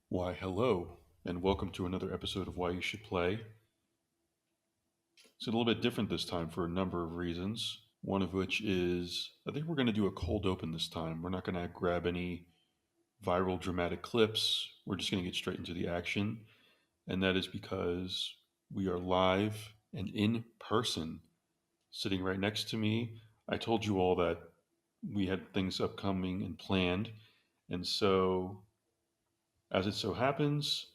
Why, hello, and welcome to another episode of Why You Should Play. It's a little bit different this time for a number of reasons. One of which is I think we're going to do a cold open this time. We're not going to grab any viral dramatic clips. We're just going to get straight into the action. And that is because we are live and in person sitting right next to me. I told you all that we had things upcoming and planned. And so, as it so happens,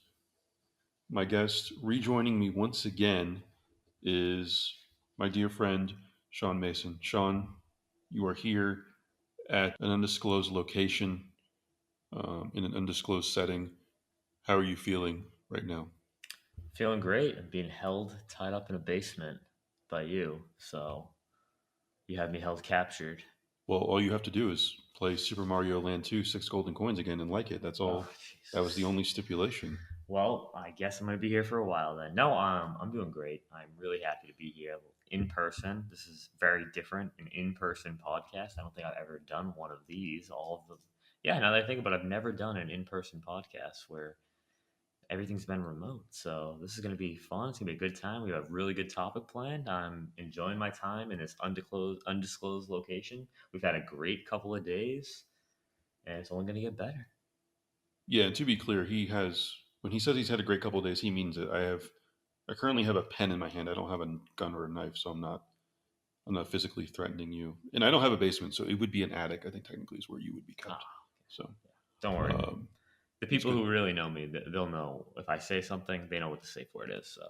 my guest rejoining me once again is my dear friend Sean Mason. Sean, you are here at an undisclosed location in an undisclosed setting. How are you feeling right now? Feeling great. I'm being held tied up in a basement by you. So you have me held captured. Well, all you have to do is play Super Mario Land 2 Six Golden Coins again and like it. That's Oh, all. That was the Jesus. only stipulation. Well, I guess I'm going to be here for a while then. No, I'm doing great. I'm really happy to be here in person. This is very different, an in-person podcast. I don't think I've ever done one of these. All of them. Yeah, now that I think about it, I've never done an in-person podcast where everything's been remote. So this is going to be fun. It's going to be a good time. We have a really good topic planned. I'm enjoying my time in this undisclosed location. We've had a great couple of days, and it's only going to get better. Yeah, and to be clear, when he says he's had a great couple of days, he means it. I currently have a pen in my hand. I don't have a gun or a knife, so I'm not physically threatening you, and I don't have a basement, so it would be an attic. I think technically is where you would be kept. Ah, So yeah. Don't worry. um, The that's people good. who really know me, they'll know if I say something, they know what the safe word is. So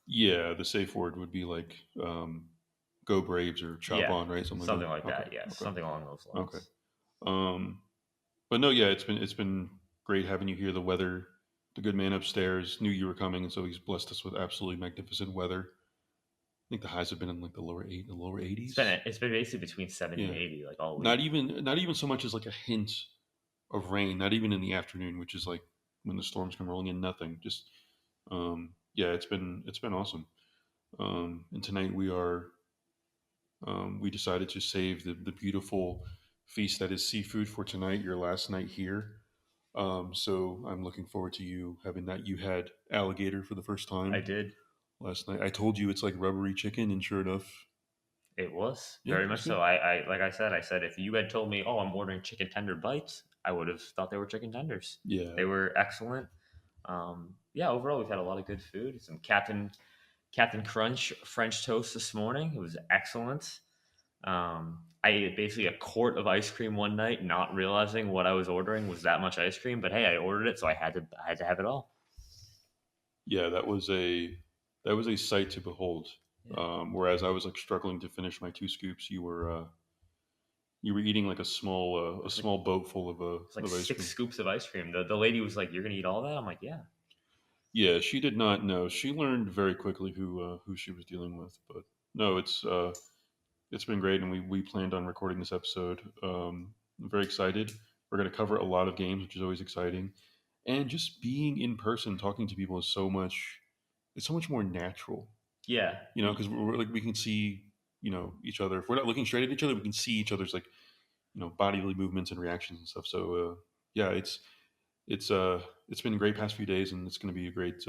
Yeah, the safe word would be like "Go Braves" or "Chop yeah, on," right? Something like something like that. Okay, that. Yes, okay, something along those okay. lines. Um, but no, yeah, it's been great having you here. The good man upstairs knew you were coming, and so he's blessed us with absolutely magnificent weather. I think the highs have been in like the lower It's 80s. been it's been basically between 70 and Yeah, 80 like all not week. even not even so much as like a hint of rain. Not even in the afternoon, which is like when the storms come rolling in. Nothing. Just yeah, it's been awesome. And tonight we decided to save the beautiful feast that is seafood for tonight, your last night here. So I'm looking forward to you having that. You had alligator for the first I time did. last night. I told you it's like rubbery chicken, and sure enough, It was yeah, very it was much good. so. I like I said, if you had told me, "Oh, I'm ordering chicken tender bites," I would have thought they were chicken tenders. Yeah, They were excellent. Yeah, overall, we've had a lot of good food. Some Captain Crunch French toast this morning. It was excellent. I ate basically a quart of ice cream one night, not realizing what I was ordering was that much ice cream. But hey, I ordered it, so I had to have it all. yeah, that was a sight to behold. Yeah, Whereas I was like struggling to finish my two scoops, you were eating like a it's like small boat full it's like of ice six cream. scoops of ice cream. The lady was like, "You're gonna eat all that?" I'm like, "Yeah." Yeah, she did not know. She learned very quickly who she was dealing with. But no, it's been great, and we planned on recording this episode. I'm very excited. We're going to cover a lot of games, which is always exciting, and just being in person, talking to people is it's so much more natural. Yeah, You know, because we're like we can see each other. If we're not looking straight at each other, we can see each other's like bodily movements and reactions and stuff. So yeah, it's it's been a great past few days, and it's going to be a great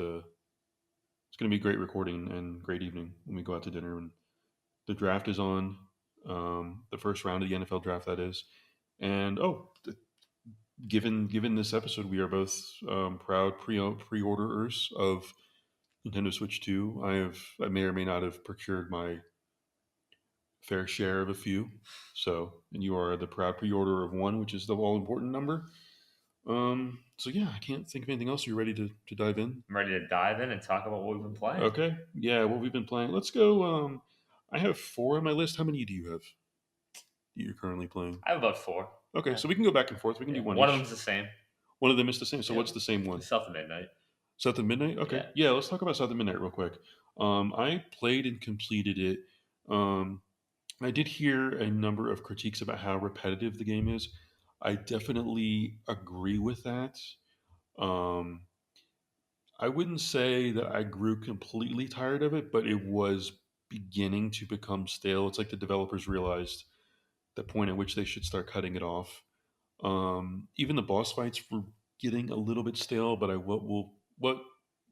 recording and great evening when we go out to dinner. And the draft is on, the first round of the NFL draft, that is. And given this episode, we are both proud pre-orderers of Nintendo Switch 2. I may or may not have procured my fair share of a few. So, and you are the proud pre-order of one, which is the all important number. So yeah, I can't think of anything else. Are you ready to dive in? I'm ready to dive in and talk about what we've been playing. Okay. Yeah, what we've been playing. Let's go. I have four on my list. How many do you have that you're currently playing? I have about four. Okay, Yeah, so we can go back and forth. We can yeah. do one One of each. them's the same. One of them is the same. So Yeah, what's the same one? South of Midnight. South of Midnight? Okay. Yeah, Yeah, let's talk about South of Midnight real quick. I played and completed it. Um, I did hear a number of critiques about how repetitive the game is. I definitely agree with that. Um, I wouldn't say that I grew completely tired of it, but it was beginning to become stale. It's like the developers realized the point at which they should start cutting it off. Even the boss fights were. getting a little bit stale. But what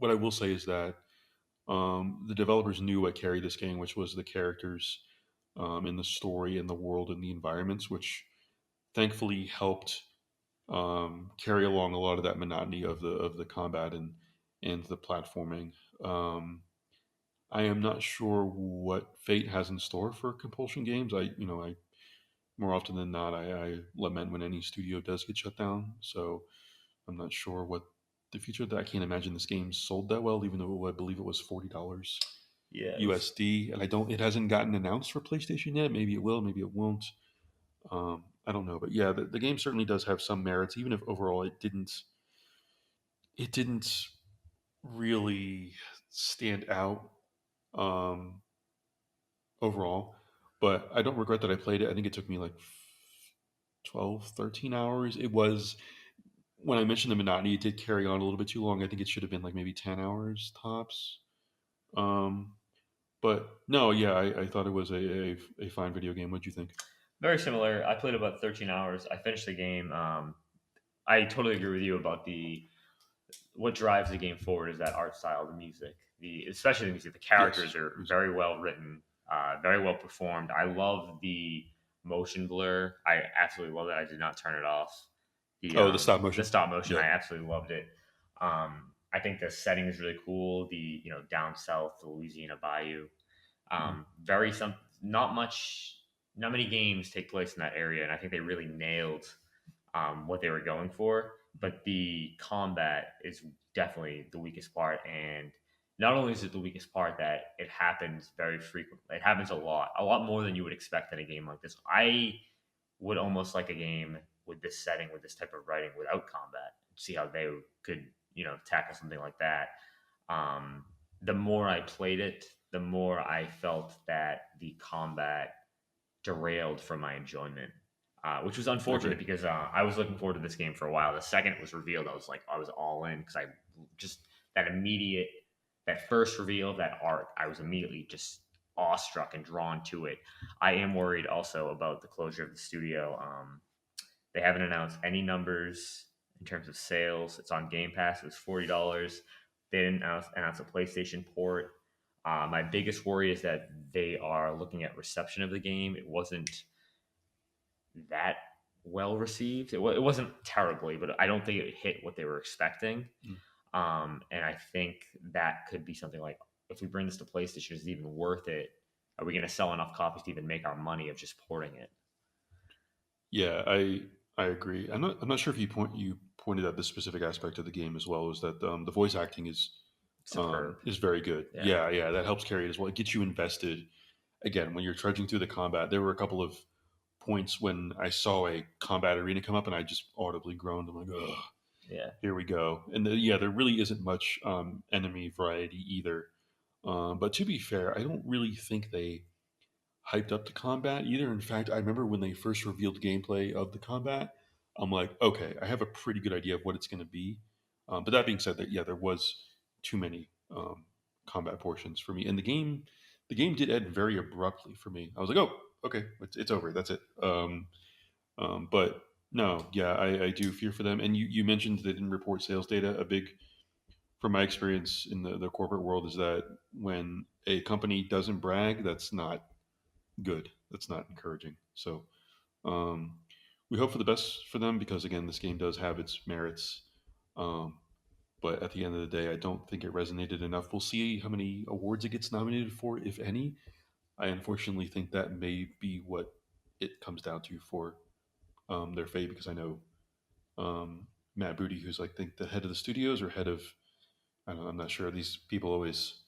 I will say is that the developers knew what carried this game, which was the characters, in the story, and the world, and the environments, which thankfully helped carry along a lot of that monotony of the combat and the platforming. Um, I am not sure what Fate has in store for compulsion games. I more often than not, I lament when any studio does get shut down. So I'm not sure what the future of that. I can't imagine this game sold that well, even though I believe it was $40 Yeah, it was. USD, and I don't. It hasn't gotten announced for PlayStation yet. Maybe it will. Maybe it won't. I don't know, but yeah, the game certainly does have some merits, even if overall it didn't. It didn't really stand out overall, but I don't regret that I played it. I think it took me like 12, 13 hours. It was, when I mentioned the monotony, it did carry on a little bit too long. I think it should have been like maybe 10 hours tops. Um, but no, yeah, I thought it was a fine video game. What'd you think? Very similar. I played about 13 hours. I finished the game. I totally agree with you about the what drives the game forward is that art style, the music, the especially the music. The Yes. characters are very well written, very well performed. I love the motion blur. I absolutely love it. I did not turn it off. Oh, the stop The motion. stop motion, I Yep. absolutely loved it. I think the setting is really cool. The down south, the Louisiana Bayou. Mm. Very some not much, not many games take place in that area, and I think they really nailed what they were going for. But the combat is definitely the weakest part, and not only is it the weakest part, that it happens very frequently. It happens a lot more than you would expect in a game like this. I would almost like a game with this setting, with this type of writing, without combat. See how they could, tackle something like that. Um, the more I played it, the more I felt that the combat derailed from my enjoyment, which was I agree. unfortunate because I was looking forward to this game for a while. The second it was revealed, I was all in because I just that immediate, that first reveal of that art, I was immediately just awestruck and drawn to it. I am worried also about the closure of the studio. They haven't announced any numbers in terms of sales. It's on Game Pass. It was $40. They didn't announce a PlayStation port. My biggest worry is that they are looking at reception of the game. It wasn't that well received. It wasn't terribly, but I don't think it hit what they were expecting. Mm. And I think that could be something like, if we bring this to PlayStation, is it even worth it? Are we going to sell enough copies to even make our money of just porting it? Yeah, I agree. I'm not sure if you pointed out this specific aspect of the game as well. Is that the voice acting Superb. is very good. Yeah. Yeah, yeah, that helps carry it as well. It gets you invested. Again, when you're trudging through the combat, there were a couple of points when I saw a combat arena come up, and I just audibly groaned. I'm like, "Ugh, Yeah. here we go." And yeah, there really isn't much enemy variety either. But to be fair, I don't really think they hyped up the combat either. In fact, I remember when they first revealed gameplay of the combat, I'm like, okay, I have a pretty good idea of what it's going to be. But that being said, that yeah, there was too many combat portions for me, and the game did end very abruptly for me. I was like, oh, okay, it's over. That's it. But no, yeah, I do fear for them. And you mentioned they didn't report sales data. A big, from my experience in the corporate world, is that when a company doesn't brag, that's not good. That's not encouraging. So um, we hope for the best for them because again, this game does have its merits. Um, but at the end of the day, I don't think it resonated enough. We'll see how many awards it gets nominated for, if any. I unfortunately think that may be what it comes down to for their fate because I know Matt Booty, who's like think the head of the studios or head of I don't know, I'm not sure. These people always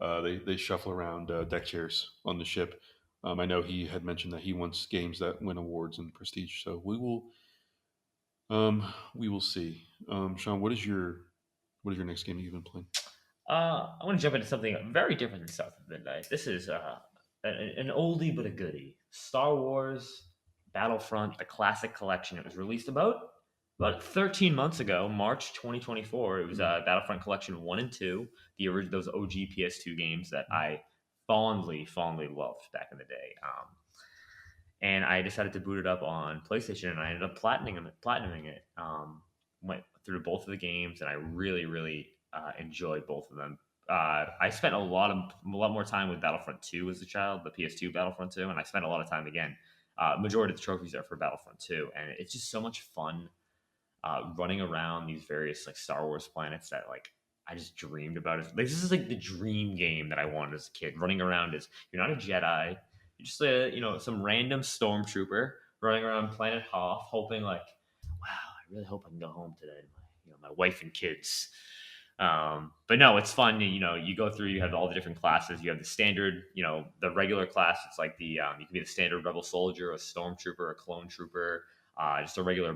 they shuffle around deck chairs on the ship. I know he had mentioned that he wants games that win awards and prestige. So we will see. Sean, what is your next game that you've been playing? I want to jump into something very different than South of Midnight. This is an oldie but a goodie. Star Wars Battlefront, the classic collection. It was released about 13 months ago, March 2024. It was Mm, Battlefront Collection 1 and 2, those OG PS2 games that I fondly loved back in the day. And I decided to boot it up on PlayStation, and I ended up platinuming it. went through both of the games, and I really, really enjoyed both of them. I spent a lot more time with Battlefront 2 as a child, the PS2 Battlefront 2, and I spent a lot of time again. Majority of the trophies are for Battlefront 2, and it's just so much fun running around these various like Star Wars planets that like I just dreamed about. It. Like, this is like the dream game that I wanted as a kid. Running around as you're not a Jedi, you're just a some random stormtrooper running around planet Hoth, hoping like, wow, I really hope I can go home today to my wife and kids. But no, it's fun. You go through. You have all the different classes. You have the standard, the regular class. It's like you can be the standard rebel soldier, a stormtrooper, a clone trooper, just a regular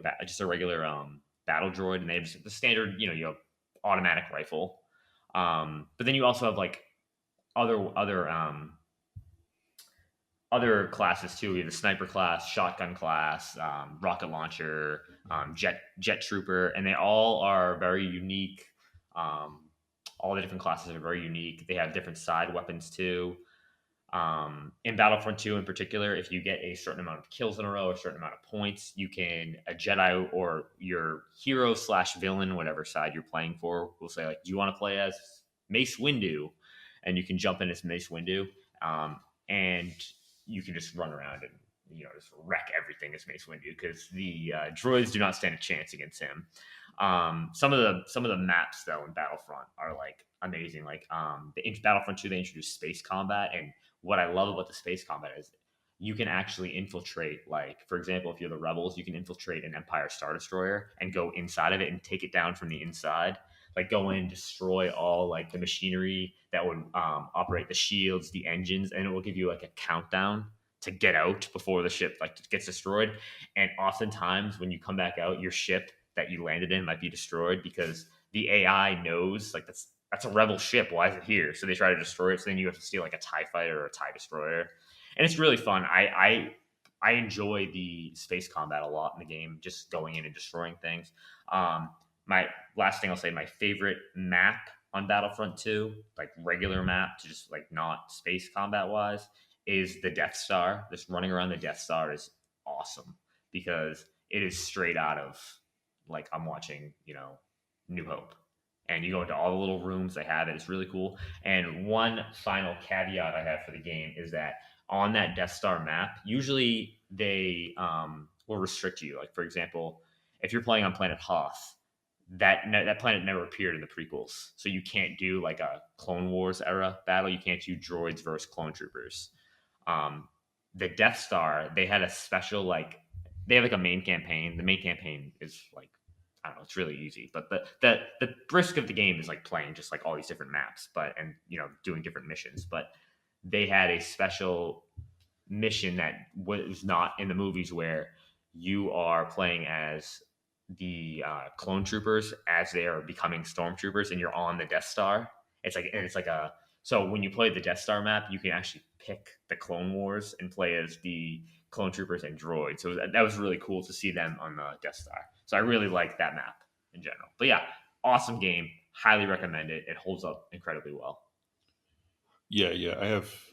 battle droid, and they have just the standard. You have automatic rifle. But then you also have like other classes too. We have the sniper class, shotgun class, rocket launcher, jet trooper, and they all are very unique. Um, all the different classes are very unique. They have different side weapons too. In Battlefront 2 in particular, if you get a certain amount of kills in a row, a certain amount of points, you can a Jedi or your hero slash villain, whatever side you're playing for, will say like, "Do you want to play as Mace Windu?" And you can jump in as Mace Windu, and you can just run around and just wreck everything as Mace Windu because the droids do not stand a chance against him. Some of the maps though in Battlefront are like amazing. Like in Battlefront 2, they introduced space combat, and what I love about the space combat is you can actually infiltrate. Like for example, if you're the rebels, you can infiltrate an Empire Star Destroyer and go inside of it and take it down from the inside. Like go in, destroy all like the machinery that would operate the shields, the engines, and it will give you like a countdown to get out before the ship like gets destroyed. And oftentimes when you come back out, your ship that you landed in might be destroyed because the AI knows like that's a rebel ship. Why is it here? So they try to destroy it. So then you have to steal like a TIE fighter or a TIE destroyer, and it's really fun. I enjoy the space combat a lot in the game, just going in and destroying things. My last thing I'll say, my favorite map on Battlefront 2, like regular map to just like not space combat wise, is the Death Star. Just running around the Death Star is awesome because it is straight out of like I'm watching, New Hope. And you go into all the little rooms they have. It's really cool. And one final caveat I have for the game is that on that Death Star map, usually they will restrict you. Like for example, if you're playing on Planet Hoth, that planet never appeared in the prequels, so you can't do like a Clone Wars era battle. You can't do droids versus clone troopers. Um, the Death Star, they had a special like they have like a main campaign. The main campaign is like I don't know, it's really easy. But the brisk of the game is like playing just like all these different maps, but and doing different missions. But they had a special mission that was not in the movies where you are playing as the clone troopers as they are becoming stormtroopers and you're on the Death Star. It's like a so when you play the Death Star map, you can actually pick the Clone Wars and play as the clone troopers and droids. So that was really cool to see them on the Death Star. So I really like that map in general. But yeah, awesome game. Highly recommend it. It holds up incredibly well. Yeah, yeah.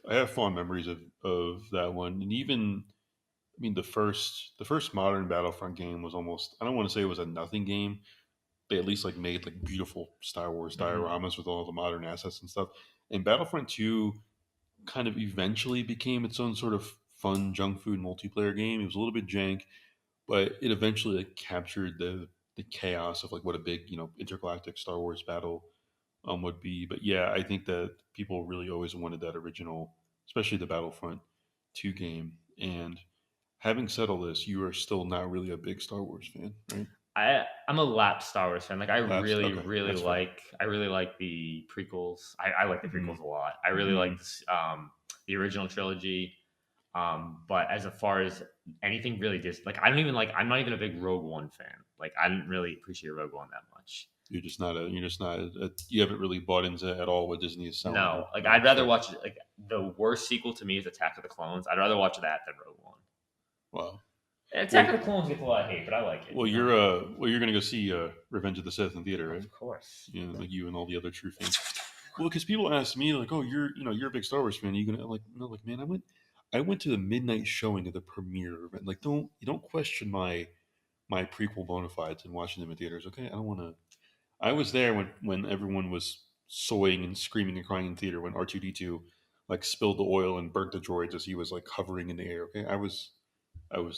I have fond memories of that one, and even I mean the first modern Battlefront game was almost I don't want to say it was a nothing game. They at least like made like beautiful Star Wars Mm-hmm. dioramas with all the modern assets and stuff. And Battlefront 2 kind of eventually became its own sort of fun junk food multiplayer game. It was a little bit jank, but it eventually like captured the chaos of like what a big intergalactic Star Wars battle would be. But yeah, I think that people really always wanted that original, especially the Battlefront 2 game. And having said all this, you are still not really a big Star Wars fan, right? I'm a lap Star Wars fan. Like I Lapsed. really, Okay, really that's fair. like the prequels. I like the Hmm. prequels a lot. I really Hmm. like this, the original trilogy. But as far as anything really like I don't even like I'm not even a big Rogue One fan. Like I didn't really appreciate Rogue One that much. You haven't really bought into at all what Disney is selling, huh? No, like No, I'd rather fair. watch like the worst sequel to me is Attack of the Clones. I'd rather watch that than Rogue One. Wow. Attack Well, of the Clones gets a lot of hate, but I like it. you're gonna go see Revenge of the Sith in theater, right? Of course. Yeah, like you and all the other true fans. Well, because people ask me like, "Oh, you're a big Star Wars fan. Are you gonna like no like man? I went to the midnight showing of the premiere event. Like, don't question my my prequel bona fides and watching them in theaters. Okay, I don't want to. I was there when everyone was soying and screaming and crying in theater when R2D2 like spilled the oil and burnt the droids as he was like hovering in the air. Okay, I was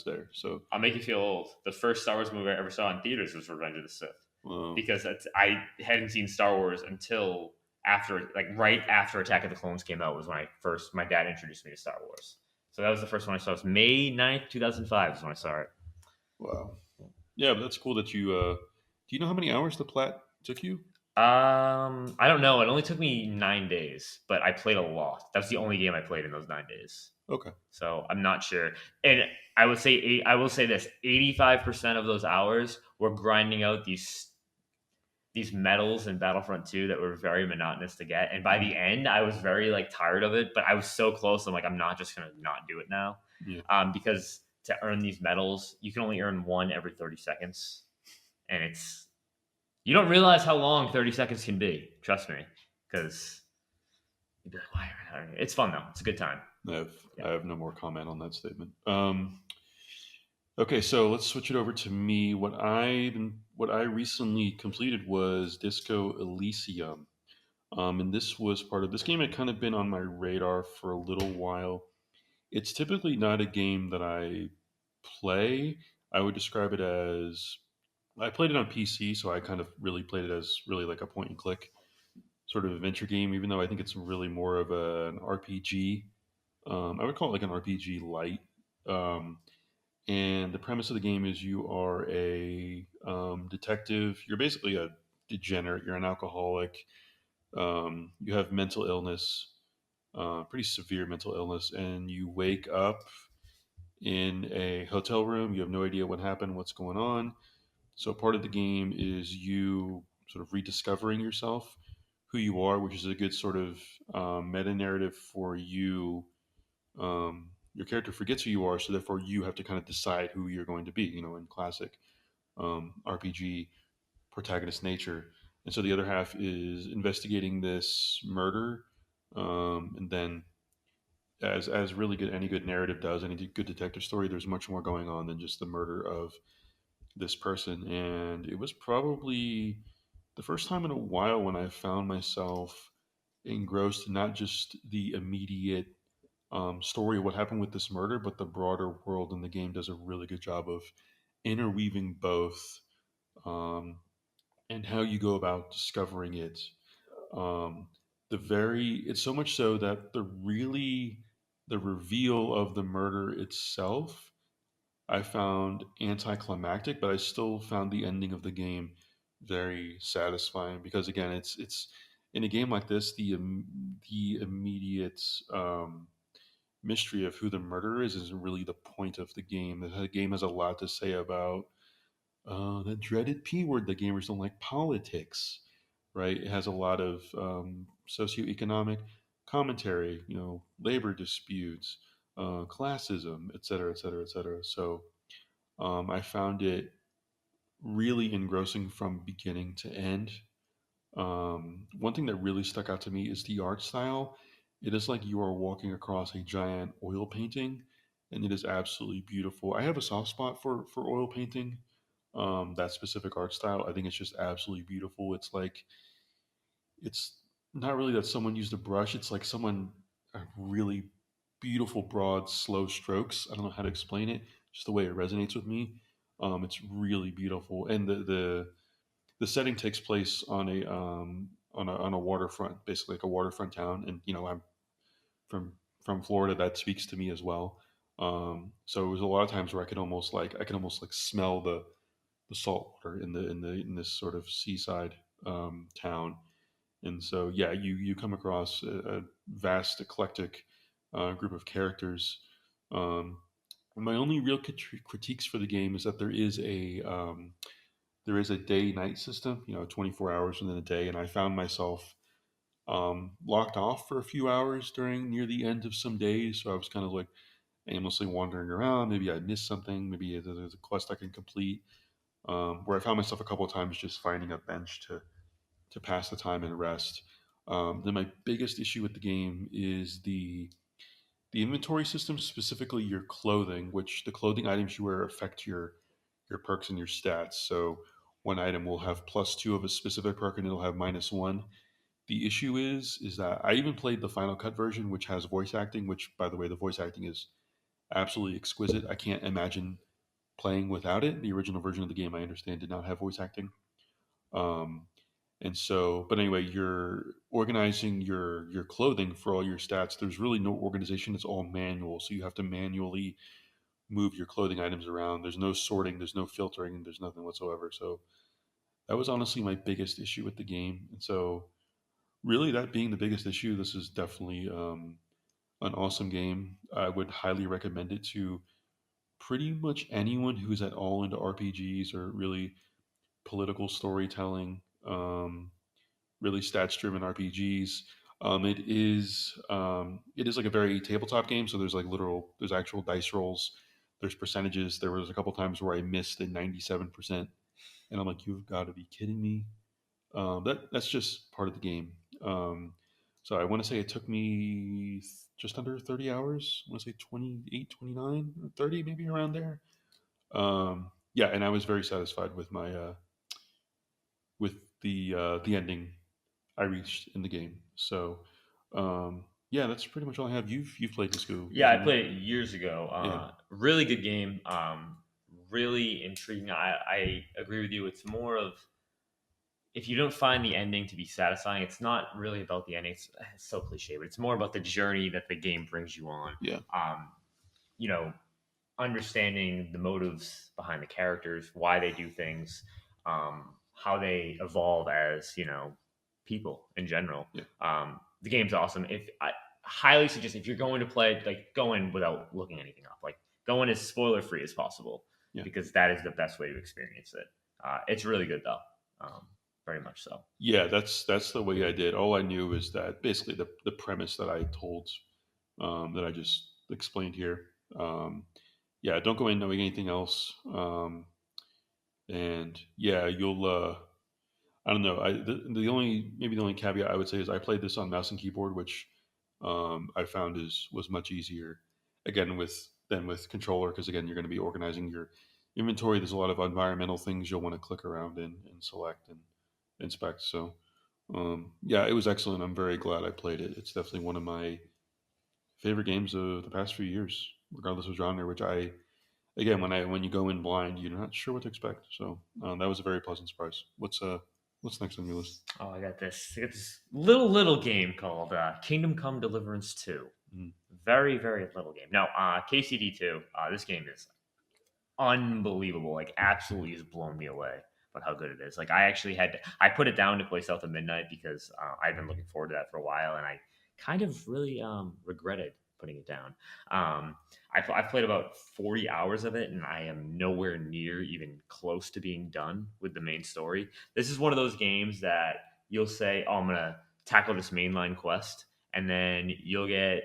there. So I'll make you feel old. The first Star Wars movie I ever saw in theaters was Revenge of the Sith, uh, because I hadn't seen Star Wars until after, like right after Attack of the Clones came out, was when my dad introduced me to Star Wars. So that was the first one I saw. It was May 9th, 2005 is when I saw it. wow, yeah, but that's cool that you. Do you know how many hours the plat took you? I don't know. It only took me 9 days, but I played a lot. That was the only game I played in those 9 days. Okay. So I'm not sure. And I will say this: 85% of those hours were grinding out these medals in Battlefront 2 that were very monotonous to get. And by the end, I was very like tired of it, but I was so close. I'm like, I'm not just gonna not do it now, Yeah. because to earn these medals, you can only earn one every 30 seconds, and you don't realize how long 30 seconds can be. Trust me, because you'd be like, why? It's fun though. It's a good time. I have Yeah. I have no more comment on that statement. Okay, so let's switch it over to me. What I recently completed was Disco Elysium. And this game had kind of been on my radar for a little while. It's typically not a game that I play. I would describe it as I played it on PC, so I kind of really played it as really like a point and click sort of adventure game, even though I think it's really more of an RPG. I would call it like an RPG light. Um, and the premise of the game is you are a detective. You're basically a degenerate. You're an alcoholic. You have mental illness, pretty severe mental illness, and you wake up in a hotel room. You have no idea what happened, what's going on. So part of the game is you sort of rediscovering yourself, who you are, which is a good sort of meta narrative for you. Your character forgets who you are, so therefore you have to kind of decide who you're going to be. In classic RPG protagonist nature. And so the other half is investigating this murder, and then as really good any good narrative does, any good detective story, there's much more going on than just the murder of this person. And it was probably the first time in a while when I found myself engrossed in not just the immediate story of what happened with this murder, but the broader world. And the game does a really good job of interweaving both, um, and how you go about discovering it. Um, it's so much so that the reveal of the murder itself I found anticlimactic, but I still found the ending of the game very satisfying because again, it's in a game like this, the immediate mystery of who the murderer is isn't really the point of the game. The game has a lot to say about the dreaded P word that gamers don't like, politics, right? It has a lot of socioeconomic commentary, labor disputes, classism, et cetera, et cetera, et cetera. So I found it really engrossing from beginning to end. One thing that really stuck out to me is the art style. It is like you are walking across a giant oil painting, and it is absolutely beautiful. I have a soft spot for oil painting, that specific art style. I think it's just absolutely beautiful. It's not really that someone used a brush. It's like someone really beautiful, broad, slow strokes. I don't know how to explain it. Just the way it resonates with me. It's really beautiful, and the setting takes place on a waterfront, basically like a waterfront town. And I'm from from Florida. That speaks to me as well. So it was a lot of times where I could almost like smell the salt water in this sort of seaside town. And so yeah, you come across a vast eclectic group of characters. Um, my only real critiques for the game is that there is a day night system, 24 hours within a day, and I found myself locked off for a few hours during near the end of some days. So I was kind of like aimlessly wandering around. Maybe I missed something. Maybe there's a quest I can complete. Where I found myself a couple of times just finding a bench to pass the time and rest. Then my biggest issue with the game is the inventory system, specifically your clothing, which the clothing items you wear affect your your perks and your stats. So one item will have +2 of a specific perk, and it'll have -1. The issue is that I even played the Final Cut version, which has voice acting. Which, by the way, the voice acting is absolutely exquisite. I can't imagine playing without it. The original version of the game, I understand, did not have voice acting. Um, and so, but anyway, you're organizing your clothing for all your stats. There's really no organization; it's all manual. So you have to manually move your clothing items around. There's no sorting, there's no filtering, there's nothing whatsoever. So that was honestly my biggest issue with the game. And so, really, that being the biggest issue, this is definitely an awesome game. I would highly recommend it to pretty much anyone who's at all into RPGs or really political storytelling, really stats driven RPGs. It is like a very tabletop game, so there's actual dice rolls, there's percentages. There was a couple times where I missed a 97%, and I'm like, you've got to be kidding me. That's just part of the game. So I want to say it took me just under 30 hours. I want to say 28, 29, or 30, maybe around there. Yeah, and I was very satisfied with my with the ending I reached in the game. So yeah, that's pretty much all I have. You've played this go, Yeah, I haven't you? played it years ago. Yeah, Really good game. Really intriguing. I agree with you. It's more of, if you don't find the ending to be satisfying, it's not really about the ending. It's so cliche, but it's more about the journey that the game brings you on. yeah, Um, you know, understanding the motives behind the characters, why they do things, how they evolve as people in general. yeah, The game's awesome. If I highly suggest, if you're going to play it, like, go in without looking anything up. Like, go in as spoiler free as possible, yeah. because that is the best way to experience it. It's really good though, very much so. Yeah, that's the way I did. All I knew is that basically the premise that I told, that I just explained here. Yeah, don't go in knowing anything else. And yeah, you'll. I don't know. The only maybe the only caveat I would say is I played this on mouse and keyboard, which I found was much easier. Again, with controller, because again you're going to be organizing your inventory. There's a lot of environmental things you'll want to click around and select and inspect. So yeah, it was excellent. I'm very glad I played it. It's definitely one of my favorite games of the past few years, regardless of genre. Which I again, when you go in blind, you're not sure what to expect. So that was a very pleasant surprise. What's next on your list? Oh, I got this. I got this little game called Kingdom Come Deliverance 2. Mm, Very, very little game. Now, KCD 2, this game is unbelievable. Like, absolutely has blown me away about how good it is. Like, I actually I put it down to play South of Midnight because I've been looking forward to that for a while, and I kind of really regretted putting it down. I've played about 40 hours of it, and I am nowhere near even close to being done with the main story. This is one of those games that you'll say, "Oh, I'm gonna tackle this mainline quest," and then you'll get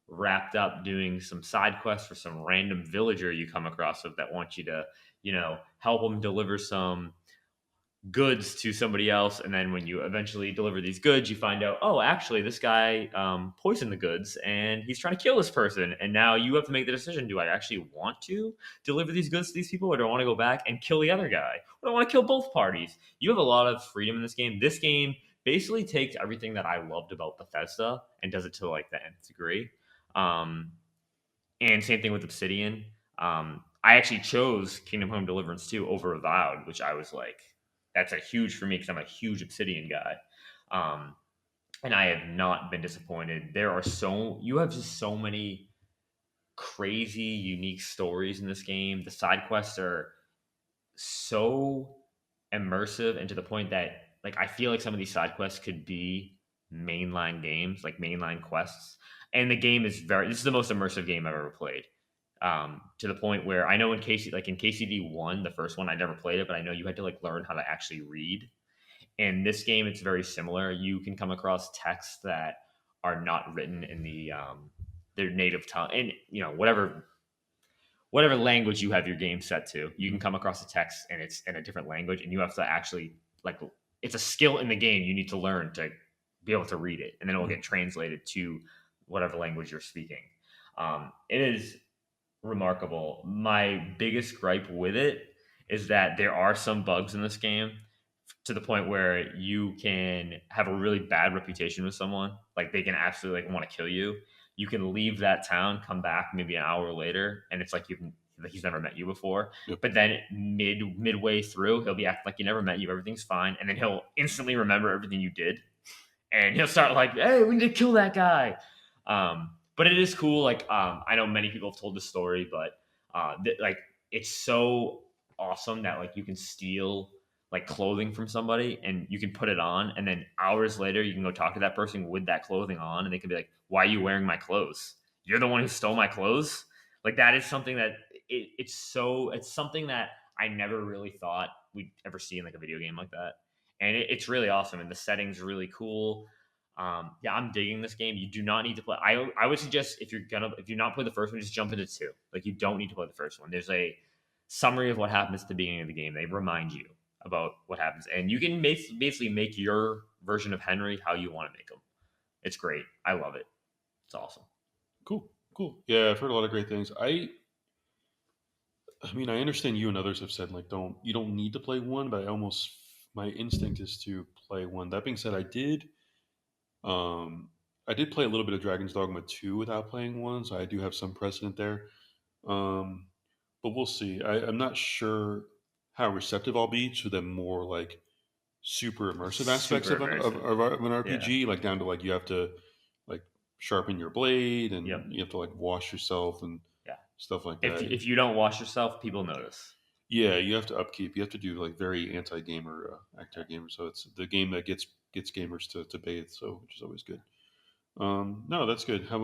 wrapped up doing some side quests for some random villager you come across with that wants you to, help them deliver some goods to somebody else. And then when you eventually deliver these goods, you find out, oh, actually, this guy poisoned the goods and he's trying to kill this person. And now you have to make the decision: do I actually want to deliver these goods to these people, or do I want to go back and kill the other guy? Or do I want to kill both parties? You have a lot of freedom in this game. This game basically takes everything that I loved about Bethesda and does it to like the nth degree. Um, and same thing with Obsidian. I actually chose Kingdom Come Deliverance 2 over Avowed, which I was like, that's a huge for me because I'm a huge Obsidian guy. Um, and I have not been disappointed. You have just so many crazy, unique stories in this game. The side quests are so immersive, and to the point that, like, I feel like some of these side quests could be mainline games, like mainline quests. And the game is this is the most immersive game I've ever played. To the point where I know in KCD 1, the first one, I never played it, but I know you had to like learn how to actually read. In this game, it's very similar. You can come across texts that are not written in their native tongue, and whatever language you have your game set to, you can mm, come across a text and it's in a different language, and you have to actually, like, it's a skill in the game you need to learn to be able to read it, and then it will mm. get translated to whatever language you're speaking. It is remarkable. My biggest gripe with it is that there are some bugs in this game to the point where you can have a really bad reputation with someone. Like they can absolutely like want to kill you. You can leave that town, come back maybe an hour later, and it's like he's never met you before. Yep. But then midway through, he'll be acting like he never met you. Everything's fine, and then he'll instantly remember everything you did, and he'll start like, "Hey, we need to kill that guy." But it is cool. Like I know many people have told this story, but like it's so awesome that like you can steal like clothing from somebody and you can put it on, and then hours later you can go talk to that person with that clothing on, and they can be like, "Why are you wearing my clothes? You're the one who stole my clothes." Like that is something that it's something that I never really thought we'd ever see in like a video game like that, and it's really awesome, and the setting's really cool. Yeah, I'm digging this game. You do not need to play. I would suggest if you're not play the first one, just jump into two. Like you don't need to play the first one. There's a summary of what happens at the beginning of the game. They remind you about what happens, and you can basically make your version of Henry how you want to make him. It's great. I love it. It's awesome. Cool. Cool. Yeah, I've heard a lot of great things. I mean, I understand you and others have said like you don't need to play one, but I almost my instinct is to play one. That being said, um I did play a little bit of Dragon's Dogma 2 without playing one, so I do have some precedent there. Um but we'll see. I'm not sure how receptive I'll be to the more like super immersive aspects Super immersive. of an Yeah. RPG, like down to like you have to like sharpen your blade Yep. and you have to like wash yourself and Yeah. stuff like If that. if you don't wash yourself, people notice. Yeah, you have to upkeep. You have to do like very anti-gamer, Yeah. gamer. So it's the game that gets gamers to bathe. So which is always good. No, that's good. How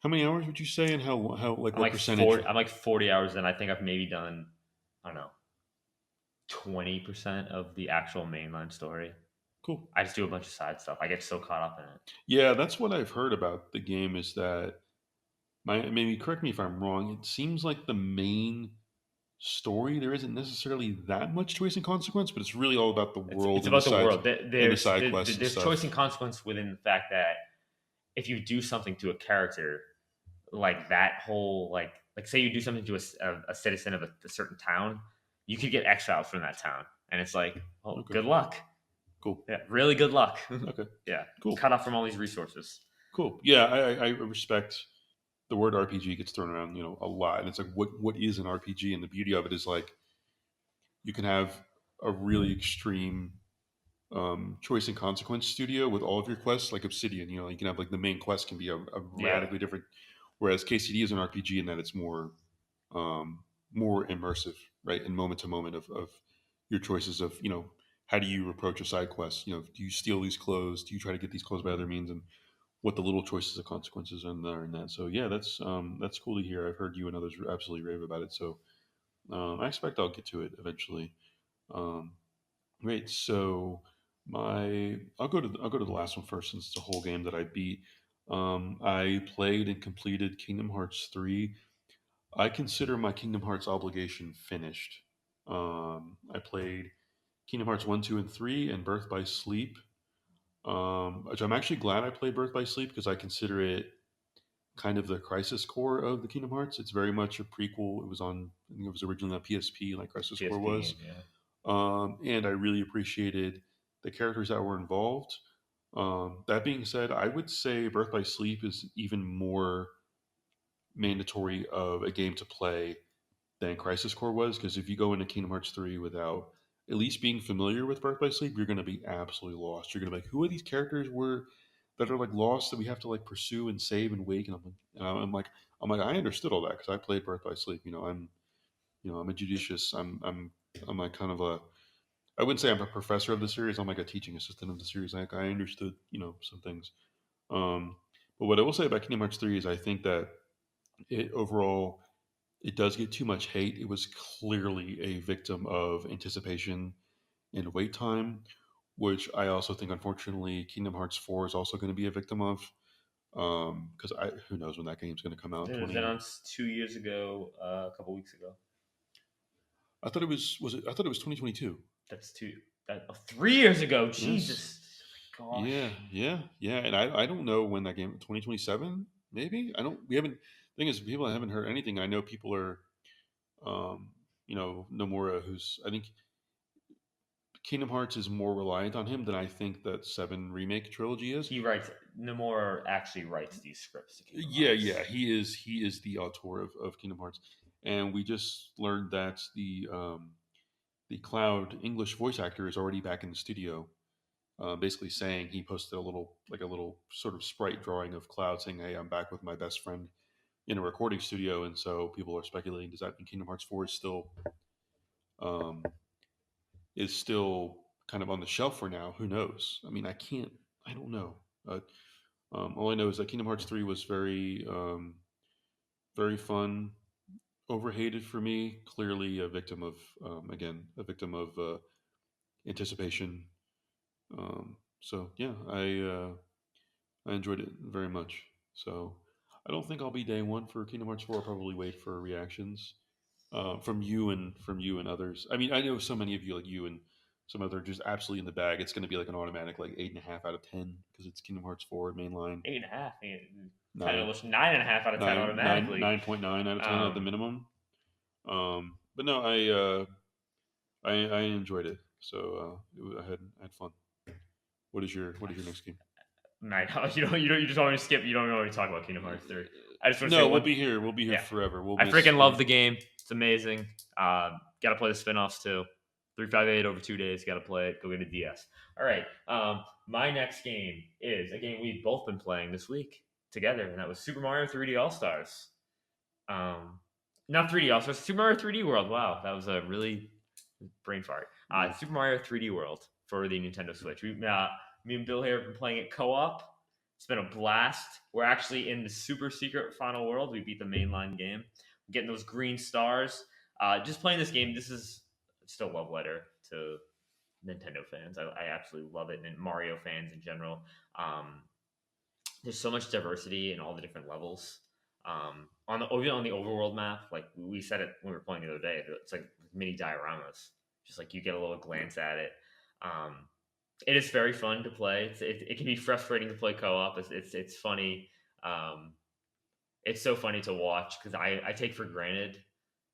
many hours would you say, and how like I'm what like percentage? 40. I'm like 40 hours in. I think I've maybe done, I don't know, 20% of the actual mainline story. Cool. I just do a bunch of side stuff. I get so caught up in it. Yeah, that's what I've heard about the game. Is that maybe correct me if I'm wrong. It seems like the main story there isn't necessarily that much choice and consequence, but it's really all about the world It's and the about the sides world. and the side quests and There's stuff. choice and consequence within the fact that if you do something to a character, like that whole like say you do something to a citizen of a certain town, you could get exiled from that town, and it's like, oh, Okay. good luck. Cool. Yeah, really good luck. Okay. Yeah, Cool. cut off from all these resources. Cool. Yeah, I respect the word RPG gets thrown around, a lot, and it's like what is an RPG, and the beauty of it is like you can have a really extreme choice and consequence studio with all of your quests, like Obsidian. You can have like the main quest can be a Yeah, radically different, whereas KCD is an RPG in that it's um, more immersive, right, and moment to moment of your choices of how do you approach a side quest? Do you steal these clothes? Do you try to get these clothes by other means? And what the little choices of consequences are in there and that. So yeah, that's cool to hear. I've heard you and others absolutely rave about it. So I expect I'll get to it eventually. Um, great. So I'll go to the last one first since it's a whole game that I beat. I played and completed Kingdom Hearts 3. I consider my Kingdom Hearts obligation finished. I played Kingdom Hearts 1, 2, and 3 and Birth by Sleep. Which I'm actually glad I played Birth by Sleep because I consider it kind of the Crisis Core of the Kingdom Hearts. It's very much a prequel. I think it was originally on PSP, like Crisis Core PSP was. game. Yeah, And I really appreciated the characters that were involved. That being said, I would say Birth by Sleep is even more mandatory of a game to play than Crisis Core was, because if you go into Kingdom Hearts 3 without at least being familiar with Birth by Sleep, you're going to be absolutely lost. You're going to be like, who are these characters that are like lost that we have to like pursue and save and wake? And I'm like, I understood all that because I played Birth by Sleep. I'm a judicious. I'm like kind of a. I wouldn't say I'm a professor of the series. I'm like a teaching assistant of the series. Like I understood, some things. Um, but what I will say about Kingdom Hearts 3 is I think that it overall it does get too much hate. It was clearly a victim of anticipation and wait time, which I also think, unfortunately, Kingdom Hearts 4 is also going to be a victim of. Because who knows when that game's going to come out? it was 20. announced 2 years ago, a couple weeks ago. I thought it was it? I thought it was 2022. That's 3 years ago. Yes. Jesus, oh my Yeah. gosh. Yeah. Yeah. And I don't know when that game. 2027 maybe. I don't. We haven't. Thing is, people haven't heard anything. I know people are. Nomura, who's I think Kingdom Hearts is more reliant on him than I think that Seven remake trilogy is. He writes Nomura actually writes these scripts to Kingdom Yeah, Hearts. yeah, he is the auteur of Kingdom Hearts, and we just learned that the Cloud English voice actor is already back in the studio. Basically saying he posted a little sort of sprite drawing of Cloud saying, "Hey, I'm back with my best friend in a recording studio," and so people are speculating, does that mean Kingdom Hearts 4 um, is still kind of on the shelf for now? Who knows? I mean, I don't know. All I know is that Kingdom Hearts 3 was very fun, overhated for me. Clearly, a victim of anticipation. So yeah, I enjoyed it very much. So I don't think I'll be day one for Kingdom Hearts 4. I'll probably wait for reactions from you and others. I mean, I know so many of you, like you and some other, just absolutely in the bag. It's going to be like an automatic like 8.5 out of 10 because it's Kingdom Hearts 4 mainline. 8.5, kind of Nine, almost 9.5 out of 10 automatically. 9.9 out of 10 at the Um, minimum. But no, I enjoyed it. So I had fun. What is your next game? Night. You just want me to skip. You don't want me to talk about Kingdom Hearts 3. I just want to say No, we'll one. be here. We'll be here Yeah, forever. We'll I miss. freaking love the game. It's amazing. Got to play the spin-offs too. 358 over 2 days. Got to play it. Go get a DS. All right. My next game is a game we've both been playing this week together, and that was Super Mario 3D All Stars. Um, Not 3D All Stars. Super Mario 3D World. Wow, that was a really brain fart. Yeah. Super Mario 3D World for the Nintendo Switch. Me and Bill here have been playing it co-op. It's been a blast. We're actually in the super secret final world. We beat the mainline game. We're getting those green stars. Just playing this game. This is still love letter to Nintendo fans. I absolutely love it, and Mario fans in general. Um, there's so much diversity in all the different levels. Even on the overworld map, like we said it when we were playing the other day, it's like mini dioramas. Just like you get a little glance at it. Um, it is very fun to play. It can be frustrating to play co-op. It's funny. Um, it's so funny to watch because I take for granted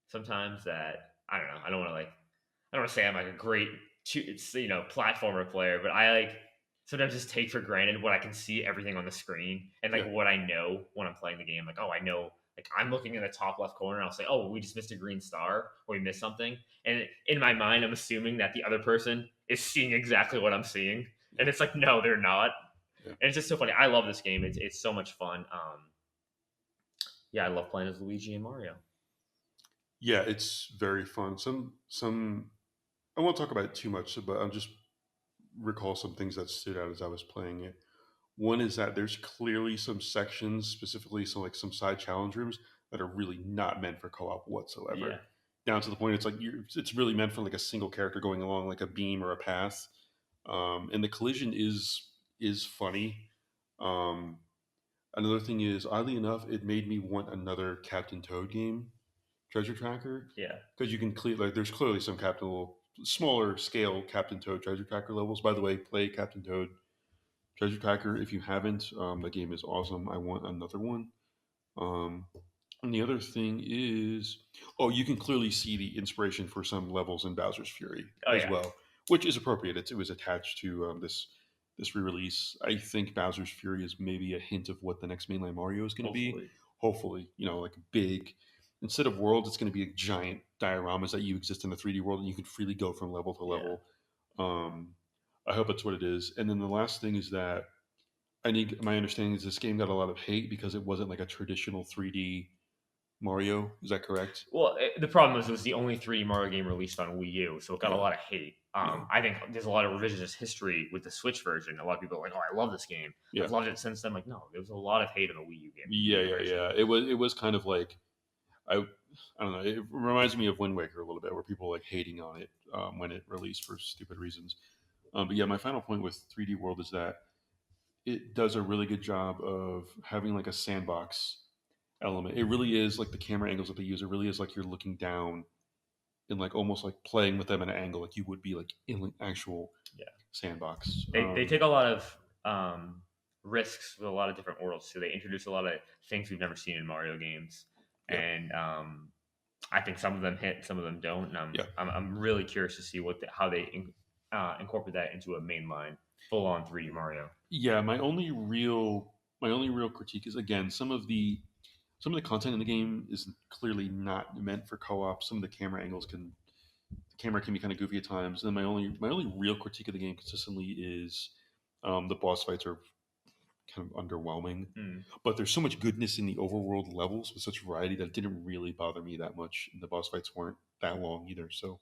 sometimes that I don't know. I don't want to say I'm like a great platformer player, but I like sometimes just take for granted what I can see everything on the screen and like Yeah. what I know when I'm playing the game. Like, oh, I know. Like I'm looking in the top left corner, and I'll say, "Oh, we just missed a green star, or we missed something." And in my mind, I'm assuming that the other person is seeing exactly what I'm seeing, Yeah. and it's like, no, they're not. Yeah. And it's just so funny. I love this game. It's so much fun. Yeah, I love playing as Luigi and Mario. Yeah, it's very fun. Some I won't talk about it too much, but I'll just recall some things that stood out as I was playing it. One is that there's clearly some sections, specifically some side challenge rooms that are really not meant for co-op Yeah, whatsoever. Down to the point it's really meant for like a single character going along like a beam or a path. And the collision is funny. Um, Another thing is, oddly enough, it made me want another Captain Toad game, Treasure Tracker, yeah. because you can clear like there's clearly some smaller scale Captain Toad Treasure Tracker levels. By the way, play Captain Toad Treasure Tracker if you haven't. The game is awesome. I want another one. Um, and the other thing is, oh, you can clearly see the inspiration for some levels in Bowser's Fury Oh as yeah. well, which is appropriate. It was attached to this re-release. I think Bowser's Fury is maybe a hint of what the next mainline Mario is going to be. Hopefully. Hopefully, like big. Instead of worlds, it's going to be giant dioramas that you exist in the 3D world, and you can freely go from level to Yeah. level. Um, I hope that's what it is. And then the last thing is that my understanding is this game got a lot of hate because it wasn't like a traditional 3D Mario. Is that correct? Well, the problem is it was the only 3D Mario game released on Wii U, so it got a Yeah, lot of hate. yeah, I think there's a lot of revisionist history with the Switch version. A lot of people are like, "Oh, I love this game. yeah, I've loved it since then." Like, no, there was a lot of hate on the Wii U game, yeah, Wii U yeah, version. yeah. It was kind of like I I don't know. It reminds me of Wind Waker a little bit, where people were like hating on it when it released for stupid reasons. But yeah, my final point with 3D World is that it does a really good job of having like a sandbox element. It really is like the camera angles that they use. It really is like you're looking down and like almost like playing with them at an angle, like you would be like in an actual Yeah, sandbox. they take a lot of risks with a lot of different worlds too. They introduce a lot of things we've never seen in Mario games, Yeah, and I think some of them hit, some of them don't, and Yeah, I'm really curious to see how they incorporate that into a mainline full on 3D Mario. yeah. My only real critique is again some of the content in the game is clearly not meant for co-op. Some of the camera can be kind of goofy at times. And then my only real critique of the game consistently is the boss fights are kind of underwhelming. Mm. But there's so much goodness in the overworld levels with such variety that it didn't really bother me that much. And the boss fights weren't that long either. So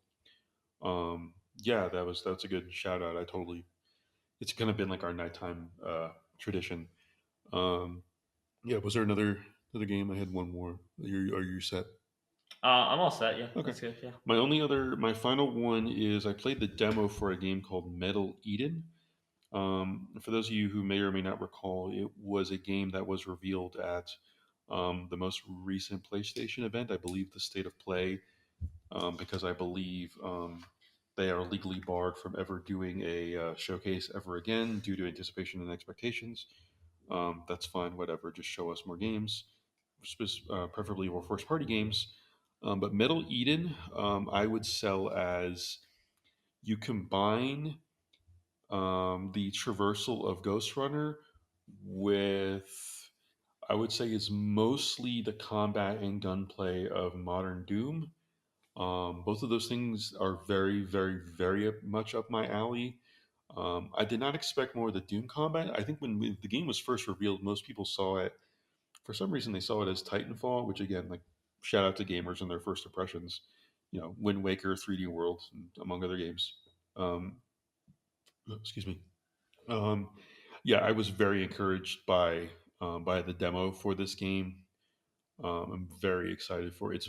yeah, that's a good shout out. I totally it's kind of been like our nighttime tradition. Um, yeah, was there another game? I had one more. Are you set? I'm all set. Yeah, Okay. that's good. Yeah. My final one is I played the demo for a game called Metal Eden. For those of you who may or may not recall, it was a game that was revealed at the most recent PlayStation event, I believe the State of Play, because I believe they are legally barred from ever doing a showcase ever again due to anticipation and expectations. That's fine, whatever. Just show us more games, preferably more first party games. But Metal Eden, I would sell as you combine the traversal of Ghost Runner with, I would say, is mostly the combat and gunplay of modern Doom. Both of those things are very, very, very much up my alley. I did not expect more of the Doom combat. I think when the game was first revealed, most people saw it, for some reason, they saw it as Titanfall, which again, like, shout out to gamers and their first impressions. Wind Waker, 3D World, among other games. Um, excuse me. Um, yeah, I was very encouraged by the demo for this game. I'm very excited for it.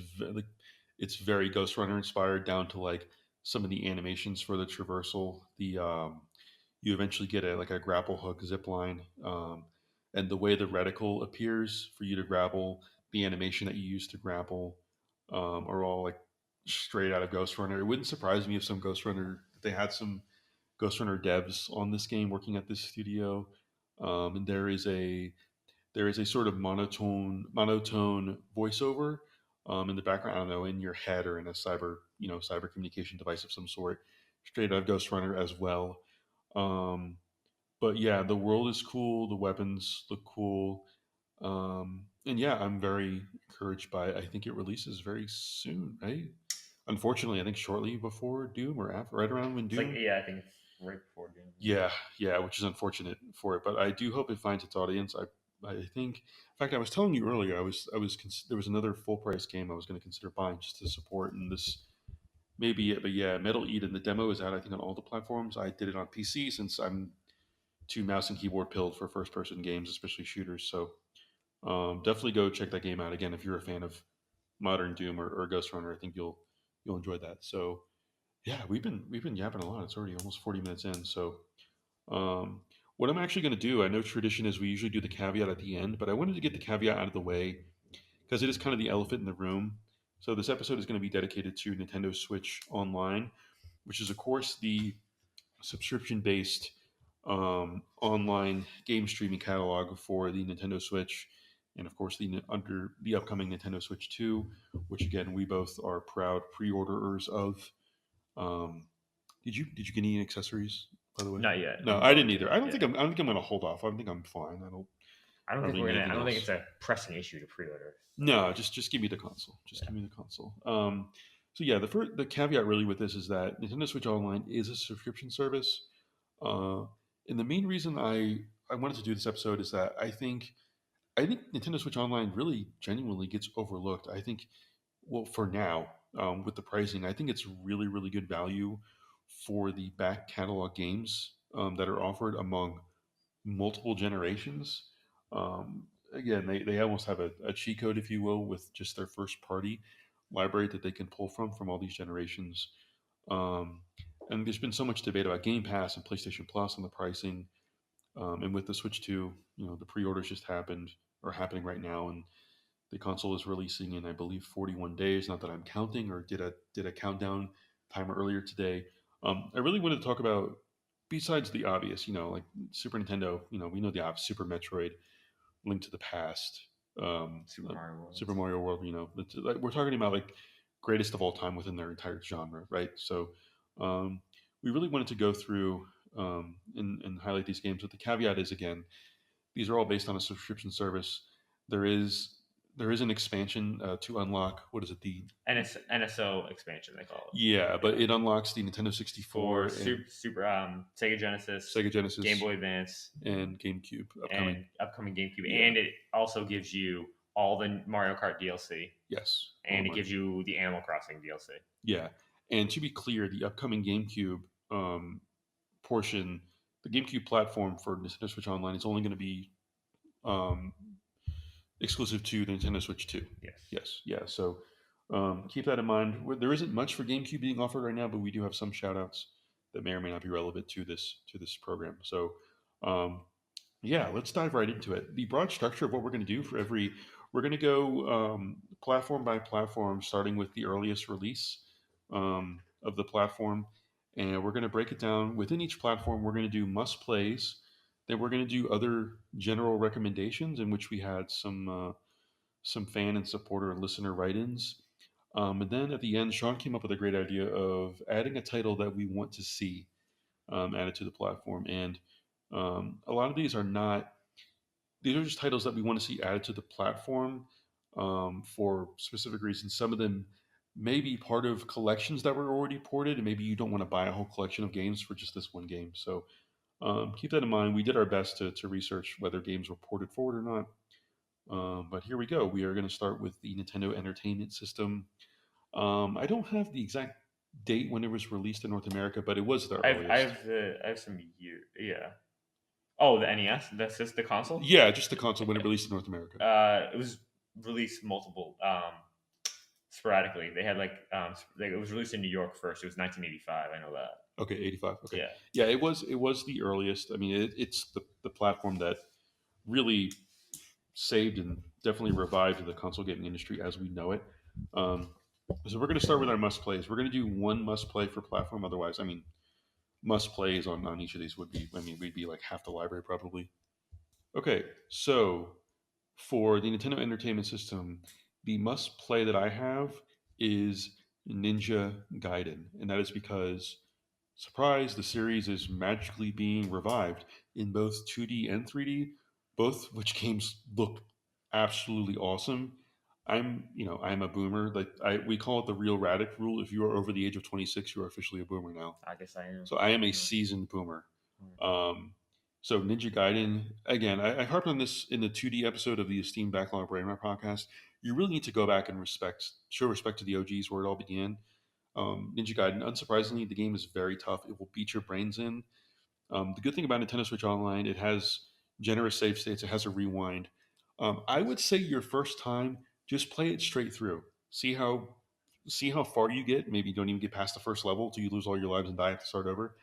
It's very Ghost Runner inspired down to like some of the animations for the traversal. You eventually get a grapple hook zip line, and the way the reticle appears for you to grapple, the animation that you use to grapple, are all like straight out of Ghost Runner. It wouldn't surprise me if they had some Ghost Runner devs on this game working at this studio, and there is a sort of monotone voiceover in the background. I don't know, in your head or in a cyber communication device of some sort, straight out of Ghost Runner as well. Um, but yeah, the world is cool. The weapons look cool. And yeah, I'm very encouraged by it. I think it releases very soon, right? Unfortunately, I think shortly before Doom or after, right around when It's like Doom. yeah, I think it's right before Doom. Yeah. Yeah, yeah, which is unfortunate for it, but I do hope it finds its audience. I think, in fact, I was telling you earlier, there was another full price game I was going to consider buying just to support, and this may be it. But yeah, Metal Eden, the demo is out, I think, on all the platforms. I did it on PC since I'm too mouse and keyboard pilled for first person games, especially shooters. So definitely go check that game out again if you're a fan of modern Doom or Ghost Runner. I think you'll enjoy that. So yeah, we've been yapping a lot. It's already almost 40 minutes in. So um, what I'm actually going to do, I know tradition is we usually do the caveat at the end, but I wanted to get the caveat out of the way because it is kind of the elephant in the room. So this episode is going to be dedicated to Nintendo Switch Online, which is of course the subscription-based online game streaming catalog for the Nintendo Switch, and of course under the upcoming Nintendo Switch 2, which again we both are proud pre-orderers of. Um, did you get any accessories, by the way? Not yet. No, I'm I going didn't to. either. I don't Yeah. think I'm going to hold off. I think I'm fine. I don't really need I anything don't think else. it's a pressing issue to pre-order. So No, just give me the console. Just yeah. give me the console. So yeah, the caveat really with this is that Nintendo Switch Online is a subscription service, uh, and the main reason I wanted to do this episode is that I think Nintendo Switch Online really genuinely gets overlooked. I think, well, for now, with the pricing, I think it's really really good value for the back catalog games that are offered among multiple generations. Again, they almost have a cheat code, if you will, with just their first party library that they can pull from all these generations. Um, and there's been so much debate about Game Pass and PlayStation Plus and the pricing. And with the Switch 2, the pre-orders just happened or happening right now, and the console is releasing in, I believe, 41 days. Not that I'm counting or did a countdown timer earlier today. I really wanted to talk about, besides the obvious, like Super Nintendo. We know the obvious: Super Metroid, Link to the Past, Super Mario World. Super Mario World. Like, we're talking about like greatest of all time within their entire genre, right? So um, we really wanted to go through and highlight these games. But the caveat is, again, these are all based on a subscription service. There is there is an expansion to unlock, what is it, the NSO expansion they call yeah, it. but Yeah. it unlocks the Nintendo 64 For and Sega Genesis, Sega Game Genesis Boy Advance, and GameCube upcoming. and upcoming GameCube, Yeah, and it also gives you all the Mario Kart DLC, yes, all the and it Mario. gives you the Animal Crossing DLC. Yeah, and to be clear, the upcoming GameCube um, portion, the GameCube platform for Nintendo Switch Online is only going to be um, exclusive to the Nintendo Switch 2. Yes. Yes, yeah. So keep that in mind. There isn't much for GameCube being offered right now, but we do have some shout outs that may or may not be relevant to this program. So um, yeah, let's dive right into it. The broad structure of what we're going to do for every, we're going to go platform by platform, starting with the earliest release of the platform, and we're going to break it down within each platform. We're going to do must plays. Then we're going to do other general recommendations, in which we had some fan and supporter and listener write-ins. And then at the end, Sean came up with a great idea of adding a title that we want to see added to the platform. And a lot of these are not; these are just titles that we want to see added to the platform for specific reasons. Some of them may be part of collections that were already ported, and maybe you don't want to buy a whole collection of games for just this one game. So keep that in mind. We did our best to research whether games were ported forward or not. But here we go. We are going to start with the Nintendo Entertainment System. I don't have the exact date when it was released in North America, but it was the earliest. I have some year. Yeah. Oh, the NES. That's just the console. Yeah, just the console when it released in North America. It was released multiple sporadically. They had it was released in New York first. It was 1985. I know that. Okay, 85. Okay. Yeah. Yeah, it was the earliest. I mean, it's the platform that really saved and definitely revived the console gaming industry as we know it. Um, so we're going to start with our must plays. We're going to do one must play for platform. Otherwise, I mean, must plays on each of these would be, I mean, we'd be like half the library probably. Okay, so for the Nintendo Entertainment System, the must play that I have is Ninja Gaiden, and that is because, surprise, the series is magically being revived in both 2D and 3D, both which games look absolutely awesome. I'm a boomer. Like we call it the real Radic rule. If you are over the age of 26, you are officially a boomer now. I guess I am. So I am a seasoned boomer. Um, so Ninja Gaiden, again, I harped on this in the 2D episode of the esteemed Backlog Brainrot podcast. You really need to go back and show respect to the OGs where it all began. Ninja Gaiden, unsurprisingly, the game is very tough. It will beat your brains in. The good thing about Nintendo Switch Online, it has generous save states. It has a rewind. I would say your first time, just play it straight through. See how far you get. Maybe you don't even get past the first level till you lose all your lives and die, have to start over.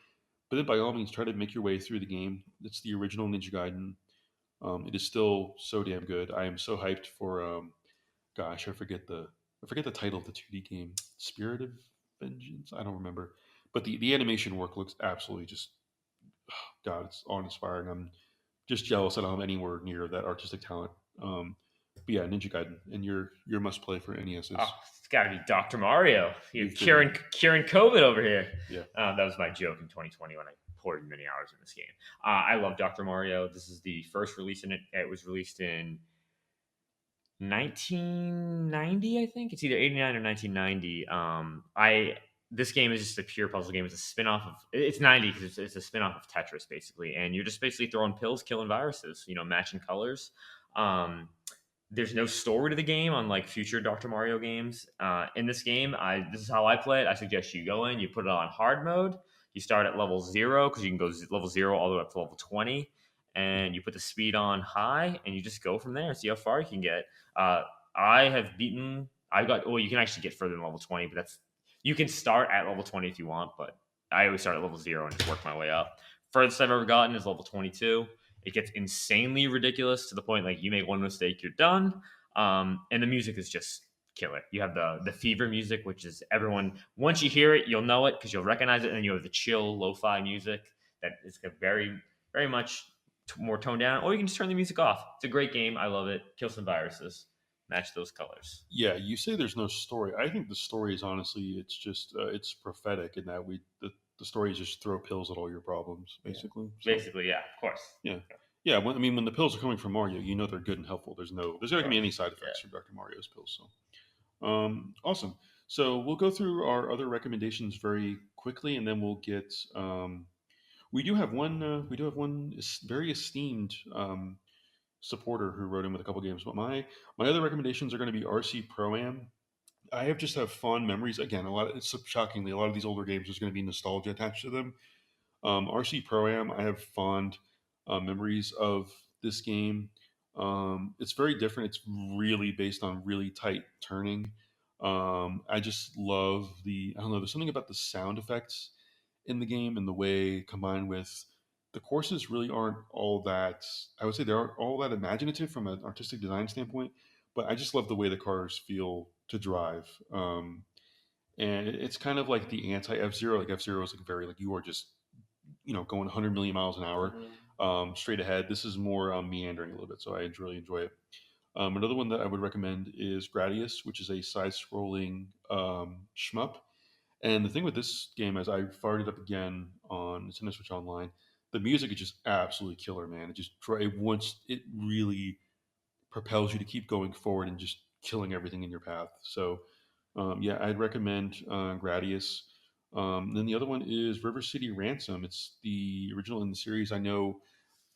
But then, by all means, try to make your way through the game. It's the original Ninja Gaiden. It is still so damn good. I am so hyped for. Gosh, I forget the title of the 2D game. Spirit of Vengeance. I don't remember, but the animation work looks absolutely just. God, it's awe inspiring. I'm just jealous that I don't have anywhere near that artistic talent. But yeah, Ninja Gaiden, and your must play for NES is Oh, it's got to be Dr. Mario. You're you've been curing COVID over here. yeah. That was my joke in 2020 when I poured many hours in this game. I love Dr. Mario. This is the first release in it. It was released in 1990, I think. It's either 89 or 1990. I This game is just a pure puzzle game. It's a spin-off of it's 90 because it's a spin-off of Tetris basically, and you're just basically throwing pills, killing viruses. Matching colors. Um, there's no story to the game, unlike future Dr. Mario games. In this game, this is how I play it. I suggest you go in, you put it on hard mode. You start at level 0 because you can go level 0 all the way up to level 20, and you put the speed on high, and you just go from there and see how far you can get. Uh, I have beaten. I got. Well, you can actually get further than level 20, but you can start at level 20 if you want. But I always start at level 0 and just work my way up. Furthest I've ever gotten is level 22. It gets insanely ridiculous to the point like you make one mistake, you're done. And the music is just killer. You have the fever music, which is everyone once you hear it, you'll know it because you'll recognize it. And then you have the chill lo-fi music that is very very much more toned down. Or you can just turn the music off. It's a great game. I love it. Kill some viruses. match those colors. Yeah, you say there's no story. I think the story is honestly, it's just it's prophetic in that the story is just throw pills at all your problems, Yeah, basically. So basically, yeah, of course, yeah, yeah, yeah. When, I mean, when the pills are coming from Mario, you know they're good and helpful. There's of not gonna be any course, side yeah. effects from Dr. Mario's pills. So awesome. So we'll go through our other recommendations very quickly, and then we'll get. We do have one. We do have one very esteemed supporter who wrote in with a couple games. But my other recommendations are going to be RC Pro Am. I just have fond memories. Again, a lot. It's shockingly a lot of these older games. There's going to be nostalgia attached to them. RC Pro Am. I have fond memories of this game. It's very different. It's really based on really tight turning. I just love the. I don't know. There's something about the sound effects in the game and the way combined with the courses really aren't all that. I would say they aren't all that imaginative from an artistic design standpoint. But I just love the way the cars feel to drive. And it's kind of like the anti F Zero. Like F Zero is like very like you are just going 100 million miles an hour straight ahead. This is more meandering a little bit, so I really enjoy it. Another one that I would recommend is Gradius, which is a side-scrolling shmup. And the thing with this game is I fired it up again on Nintendo Switch Online. The music is just absolutely killer, man. It really propels you to keep going forward and just killing everything in your path. So yeah, I'd recommend Gradius. Then the other one is River City Ransom. It's the original in the series. I know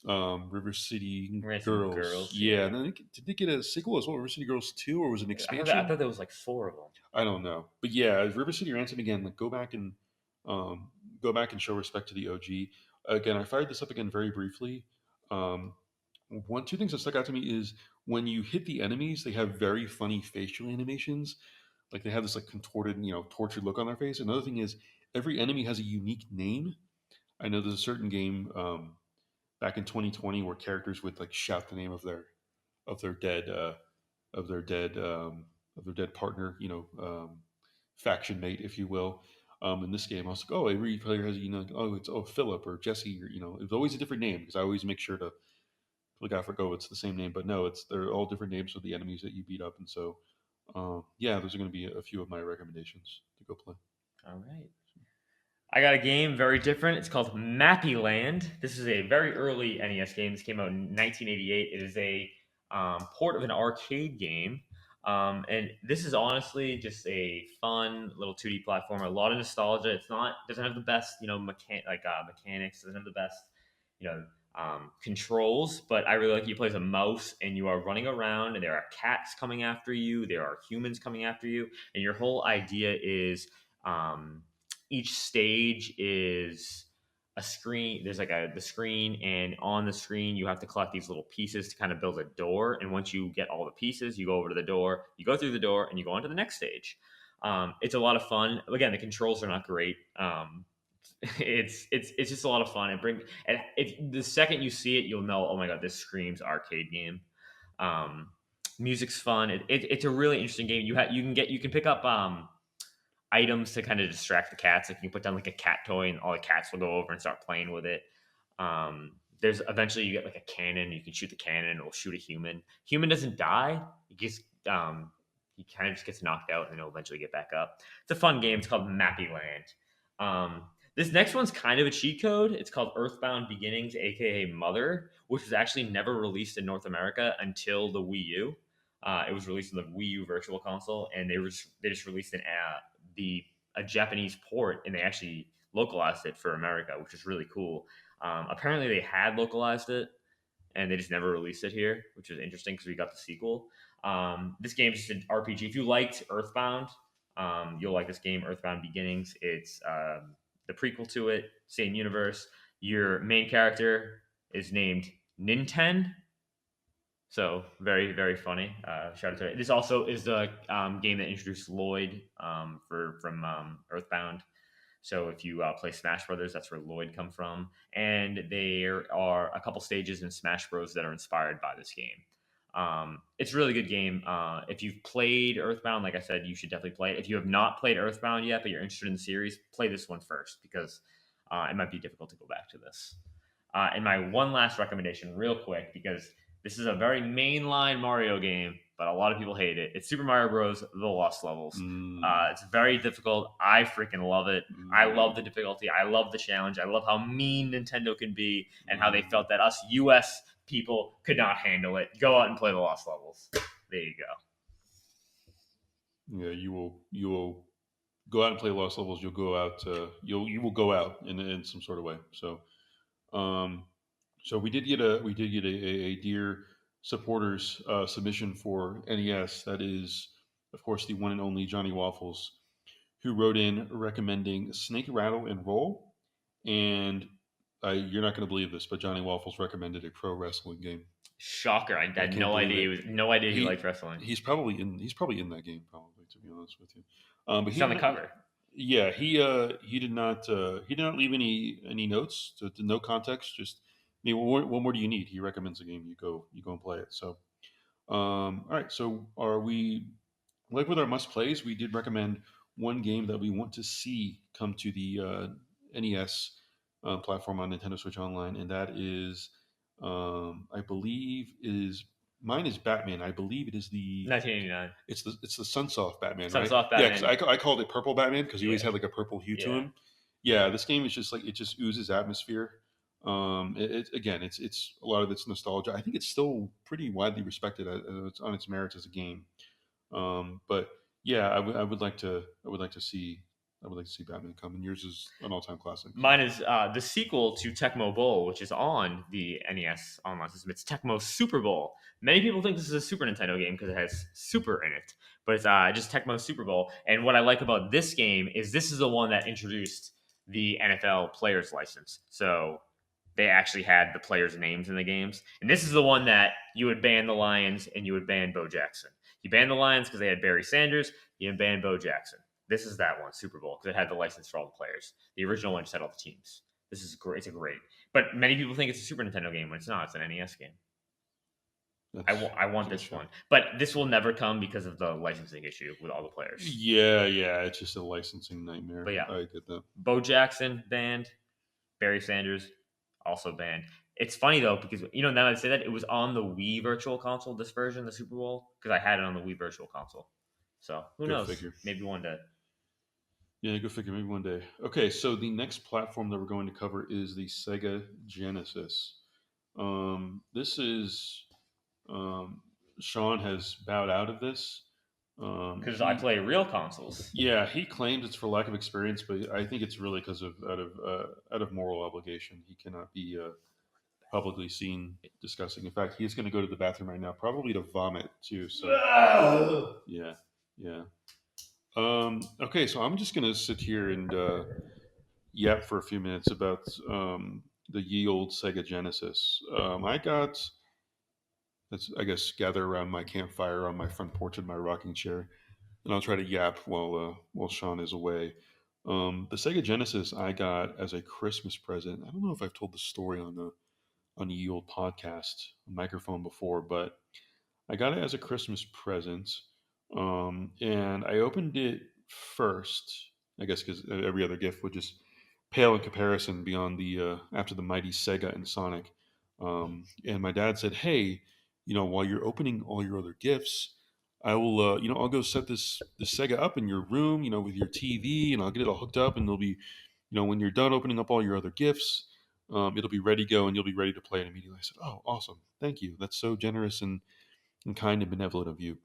River City Ransom Girls. Girls, Yeah, yeah. and then did they get a sequel as well? River City Girls 2, or was it an I expansion? thought there was like four of them. I don't know, but yeah, River City Ransom again. Like um, go back and show respect to the OG. Again, I fired this up again very briefly. Um, two things that stuck out to me is when you hit the enemies, they have very funny facial animations. Like they have this like contorted, tortured look on their face. Another thing is every enemy has a unique name. I know there's a certain game back in 2020 where characters would like shout the name of their dead of their dead of their dead partner, faction mate, if you will. In this game, I was like, oh, every player has, oh, it's Philip or Jesse, or it's always a different name because I always make sure to look out for it's the same name, but no, they're all different names for the enemies that you beat up, and so yeah, those are going to be a few of my recommendations to go play. All right. I got a game very different. It's called Mappy Land. This is a very early NES game. This came out in 1988. It is a port of an arcade game. And this is honestly just a fun little 2D platformer. A lot of nostalgia. It's not doesn't have the best mechanics. Doesn't have the best you know controls. But I really like you play as a mouse and you are running around and there are cats coming after you. There are humans coming after you, and your whole idea is um, each stage is a screen. There's like the screen, and on the screen you have to collect these little pieces to kind of build a door. And once you get all the pieces, you go over to the door, you go through the door, and you go on to the next stage. It's a lot of fun. Again, the controls are not great. It's just a lot of fun. And if the second you see it, you'll know. Oh my god, this screams arcade game. Um, Music's fun. It's a really interesting game. You can pick up items to kind of distract the cats. Like you can put down like a cat toy, and all the cats will go over and start playing with it. There's eventually you get like a cannon. You can shoot the cannon, and it'll shoot a human. Human doesn't die. He kind of just gets knocked out, and then he'll eventually get back up. It's a fun game. It's called Mappy Land. This next one's kind of a cheat code. It's called Earthbound Beginnings, aka Mother, which was actually never released in North America until the Wii U. It was released on the Wii U Virtual Console, and they just released the a Japanese port, and they actually localized it for America, which is really cool. Apparently, they had localized it, and they just never released it here, which is interesting because we got the sequel. This game is just an RPG. If you liked Earthbound, you'll like this game, Earthbound Beginnings. It's the prequel to it, same universe. Your main character is named Ninten, so very very funny. Shout out to it. This also is the game that introduced Lloyd from Earthbound. So if you play Smash Brothers, that's where Lloyd come from. And there are a couple stages in Smash Bros that are inspired by this game. It's a really good game. If you've played Earthbound, like I said, you should definitely play it. If you have not played Earthbound yet, but you're interested in the series, play this one first because it might be difficult to go back to this. And my one last recommendation, real quick, because this is a very mainline Mario game. but a lot of people hate it. It's Super Mario Bros. The Lost Levels. Mm, It's very difficult. I freaking love it. I love mm, the difficulty. I love the challenge. I love how mean Nintendo can be and how they mm. felt that us US people could not handle it. Go out and play the Lost Levels. There you go. Yeah, you will go out and play Lost Levels. You'll go out. You will go out in some sort of way. Um, so we did get a dear supporters submission for NES. That is, of course, the one and only Johnny Waffles, who wrote in recommending Snake Rattle and Roll. And you're not going to believe this, but Johnny Waffles recommended a pro wrestling game. Shocker! I I had can't no believe idea. it. He was no idea he liked He wrestling. he's probably in that game, probably, to be honest with you. But He's he on did the not. cover. Yeah, he did not leave any notes to no context. Just, I mean, what more do you need? He recommends a game. You go and play it. So all right. So are we, like with our must plays? We did recommend one game that we want to see come to the NES platform on Nintendo Switch Online, and that is, I believe, is mine is Batman. I believe it is the 1989. it's the Sunsoft Batman, right? Sunsoft Yeah, because Batman. I called it Purple Batman because he always Yeah. had like a purple hue to Yeah. him. Yeah, this game is just like it just oozes atmosphere. Again, it's a lot of it's nostalgia. I think it's still pretty widely respected it's on its merits as a game. But yeah, I would like to see Batman come. And yours is an all time classic. So Mine is the sequel to Tecmo Bowl, which is on the NES online system. It's Tecmo Super Bowl. Many people think this is a Super Nintendo game because it has Super in it, but it's just Tecmo Super Bowl. And what I like about this game is this is the one that introduced the NFL players license. So they actually had the players' names in the games. And this is the one that you would ban the Lions and you would ban Bo Jackson. You banned the Lions because they had Barry Sanders. You banned Bo Jackson. This is that one, Super Bowl, because it had the license for all the players. The original one just had all the teams. This is great. It's a great. But many people think it's a Super Nintendo game when it's not. It's an NES game. I that's want a good this show. one. But this will never come because of the licensing issue with all the players. Yeah, it's just a licensing nightmare. But yeah, I get that. Bo Jackson banned. Barry Sanders also banned. It's funny though because now that I say that it was on the Wii Virtual Console. This version, the Super Bowl, because I had it on the Wii Virtual Console. So who Go knows? figure. Maybe one day. Yeah, go figure. Maybe one day. Okay, so the next platform that we're going to cover is the Sega Genesis. This is Sean has bowed out of this. Because I He play real consoles. Yeah, he claims it's for lack of experience, but I think it's really because of out of moral obligation. He cannot be publicly seen discussing. In fact, he is going to go to the bathroom right now, probably to vomit too. So yeah, yeah. Okay, so I'm just going to sit here and yap for a few minutes about the ye old Sega Genesis. I got let's I guess gather around my campfire on my front porch in my rocking chair, and I'll try to yap while Sean is away. The Sega Genesis I got as a Christmas present. I don't know if I've told the story on the old podcast microphone before, but I got it as a Christmas present, and I opened it first. I guess because every other gift would just pale in comparison beyond the after the mighty Sega and Sonic. And my dad said, "Hey, while you're opening all your other gifts, I will, I'll go set this Sega up in your room, with your TV, and I'll get it all hooked up, and there'll be, when you're done opening up all your other gifts, it'll be ready to go, and you'll be ready to play it immediately." I said, "Oh, awesome! Thank you. That's so generous and kind and benevolent of you."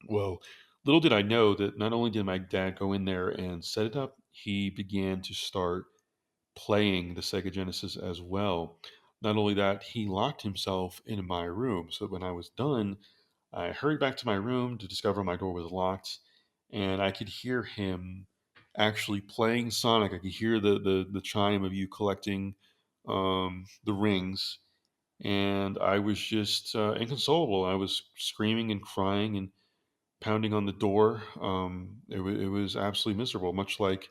Well, little did I know that not only did my dad go in there and set it up, he began to start playing the Sega Genesis as well. Not only that, he locked himself in my room. So when I was done, I hurried back to my room to discover my door was locked, and I could hear him actually playing Sonic. I could hear the chime of you collecting the rings, and I was just inconsolable. I was screaming and crying and pounding on the door. It was absolutely miserable, much like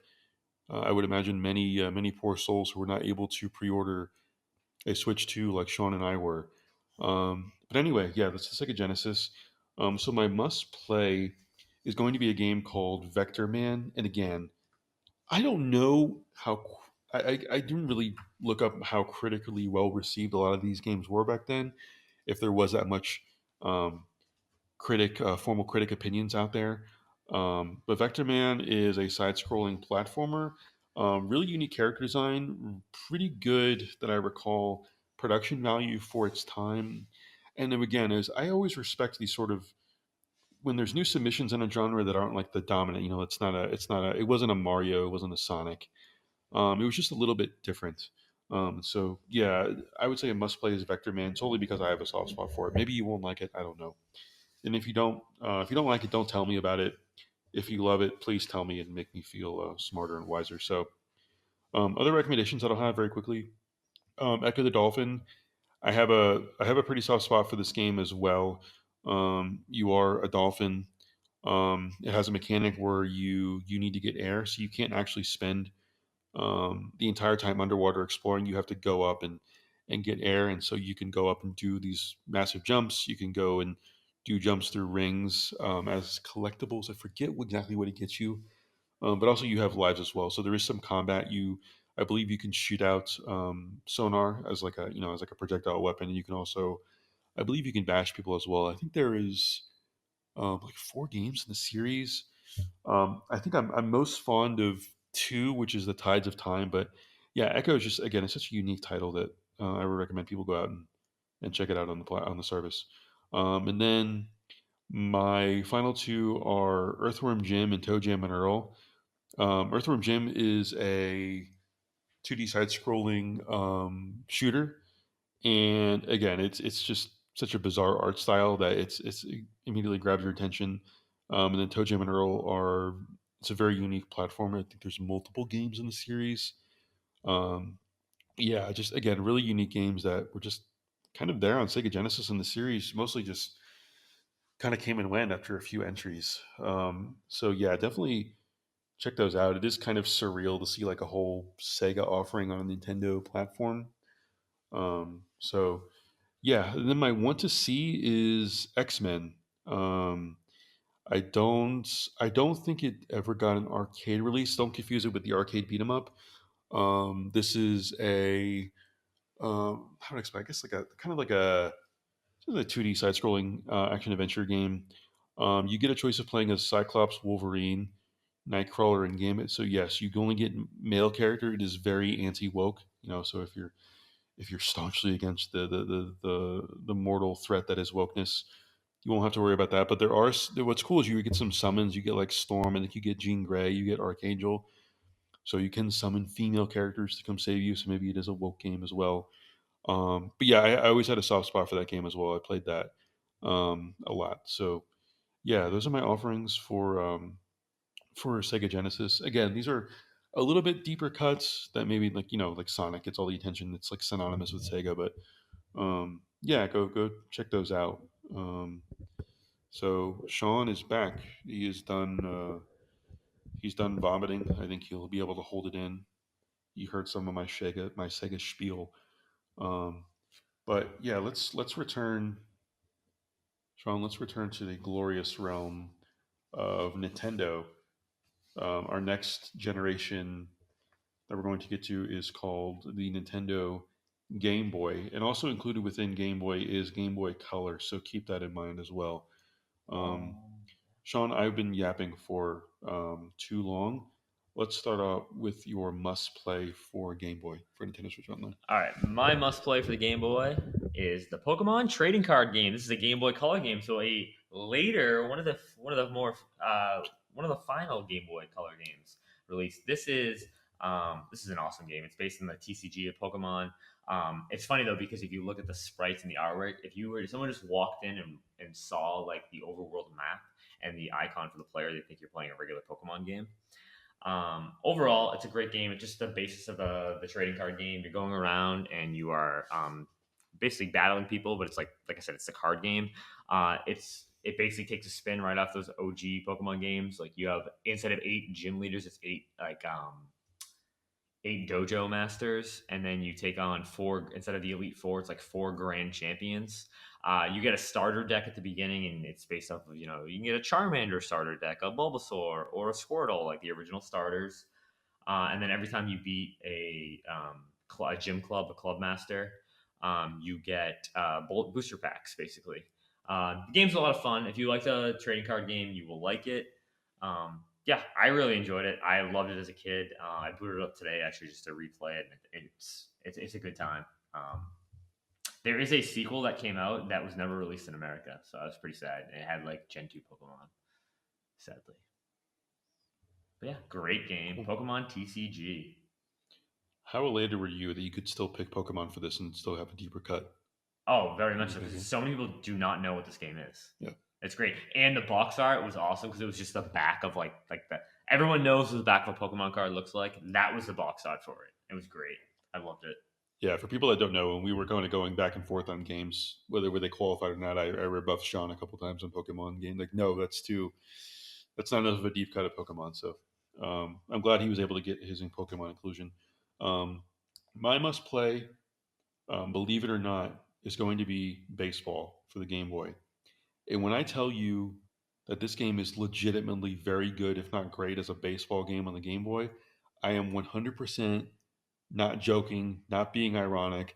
I would imagine many poor souls who were not able to pre-order a Switch 2 like Sean and I were. But anyway, yeah, that's the Sega Genesis. So my must play is going to be a game called Vector Man. And again, I don't know I didn't really look up how critically well received a lot of these games were back then. If there was that much um, formal critic opinions out there. But Vector Man is a side-scrolling platformer. Really unique character design, pretty good that I recall. Production value for its time, and then again, is I always respect these sort of when there's new submissions in a genre that aren't like the dominant. It wasn't a Mario, it wasn't a Sonic. It was just a little bit different. So yeah, I would say a must play is Vector Man solely because I have a soft spot for it. Maybe you won't like it. I don't know. And if you don't like it, don't tell me about it. If you love it, please tell me and make me feel smarter and wiser. So, other recommendations that I'll have very quickly. Echo the Dolphin. I have a pretty soft spot for this game as well. You are a dolphin. It has a mechanic where you need to get air, so you can't actually spend the entire time underwater exploring. You have to go up and get air, and so you can go up and do these massive jumps. You can go and do jumps through rings as collectibles. I forget exactly what it gets you, but also you have lives as well. So there is some combat. I believe you can shoot out sonar as like a projectile weapon, and you can also, I believe, you can bash people as well. I think there is like 4 games in the series. I think I'm most fond of two, which is the Tides of Time. But yeah, Echo is just again, it's such a unique title that I would recommend people go out and check it out on on the service. And then my final two are Earthworm Jim and Toe Jam and Earl. Earthworm Jim is a 2D side-scrolling shooter, and again, it's just such a bizarre art style that it immediately grabs your attention. And then Toe Jam and Earl are it's a very unique platformer. I think there's multiple games in the series. Um, yeah, just again, really unique games that were just kind of there on Sega Genesis in the series, mostly just kind of came and went after a few entries. So yeah, definitely check those out. It is kind of surreal to see like a whole Sega offering on a Nintendo platform. So yeah, and then my want to see is X Men. Um, I don't think it ever got an arcade release. Don't confuse it with the arcade beat 'em up. This is a how do I explain? I guess like a kind of like a 2D side scrolling action adventure game. You get a choice of playing as Cyclops, Wolverine, Nightcrawler, and Gambit. So yes, you can only get male character. It is very anti woke. So if you're staunchly against the mortal threat that is wokeness, you won't have to worry about that. But what's cool is you get some summons. You get like Storm, and then you get Jean Grey, you get Archangel, so you can summon female characters to come save you. So maybe it is a woke game as well. But yeah, I always had a soft spot for that game as well. I played that a lot. So yeah, those are my offerings for Sega Genesis. Again, these are a little bit deeper cuts that maybe like like Sonic gets all the attention. It's like synonymous with Sega, but yeah, go check those out. So Sean is back. He's done vomiting. I think he'll be able to hold it in. He heard some of my Sega spiel. Um, but yeah, let's return, Sean. Let's return to the glorious realm of Nintendo. Our next generation that we're going to get to is called the Nintendo Game Boy, and also included within Game Boy is Game Boy Color. So keep that in mind as well. Um, Um, Sean, I've been yapping for too long. Let's start out with your must play for Game Boy for Nintendo Switch Online. All right, my must play for the Game Boy is the Pokemon trading card game. This is a Game Boy Color game, so a later one of the final Game Boy Color games released. This is an awesome game. It's based on the TCG of Pokemon. It's funny though because if you look at the sprites and the artwork, if someone just walked in and saw like the overworld map and the icon for the player, they think you're playing a regular Pokemon game. Overall, it's a great game. It's just the basis of the trading card game. You're going around and you are basically battling people, but it's like I said, it's a card game. It basically takes a spin right off those OG Pokemon games. Like you have instead of 8 gym leaders, it's eight dojo masters, and then you take on four instead of the elite four. It's like four grand champions. You get a starter deck at the beginning, and it's based off of you can get a Charmander starter deck, a Bulbasaur, or a Squirtle, like the original starters. And then every time you beat a gym club, a club master, you get booster packs basically. The game's a lot of fun. If you like the trading card game, you will like it. Yeah, I really enjoyed it. I loved it as a kid. I booted it up today actually just to replay it. It's a good time. Um, there is a sequel that came out that was never released in America, so I was pretty sad. It had like Gen 2 Pokemon, sadly. But yeah, great game. Cool. Pokemon TCG. How elated were you that you could still pick Pokemon for this and still have a deeper cut Oh, very in much your so, because thinking? so many people do not know what this game is. Yeah. It's great, and the box art was awesome because it was just the back of like the everyone knows what the back of a Pokemon card looks like. That was the box art for it. It was great. I loved it. Yeah, for people that don't know, when we were going back and forth on games, whether they qualified or not, I rebuffed Sean a couple times on Pokemon game. Like, no, that's not enough of a deep cut of Pokemon. So I'm glad he was able to get his in Pokemon inclusion. Um, my must play, believe it or not, is going to be baseball for the Game Boy. And when I tell you that this game is legitimately very good, if not great, as a baseball game on the Game Boy, I am 100% not joking, not being ironic.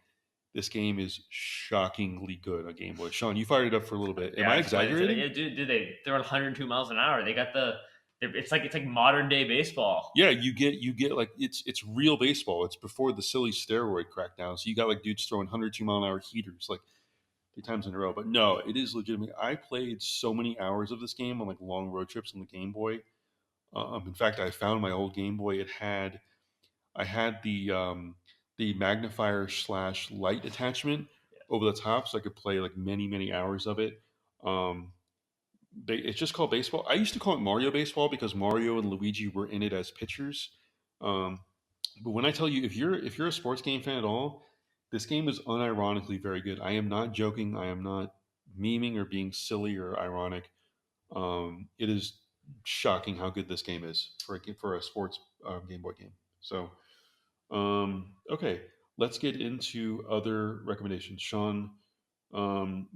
This game is shockingly good on Game Boy. Sean, you fired it up for a little bit. Am Yeah, I I just played it today. exaggerating? Yeah, dude, they're 102 miles an hour. They got the. It's like modern day baseball. Yeah, you get like it's real baseball. It's before the silly steroid crackdown. So you got like dudes throwing 102-mile-an-hour heaters like 3 times in a row. But no, it is legitimate. I played so many hours of this game on like long road trips on the Game Boy. In fact, I found my old Game Boy. I had the magnifier slash light attachment over the top, so I could play like many hours of it. Um, it's just called baseball. I used to call it Mario Baseball because Mario and Luigi were in it as pitchers. Um, but when I tell you, if you're a sports game fan at all, this game is unironically very good. I am not joking. I am not memeing or being silly or ironic. It is shocking how good this game is for a sports Game Boy game. So okay, let's get into other recommendations. Sean,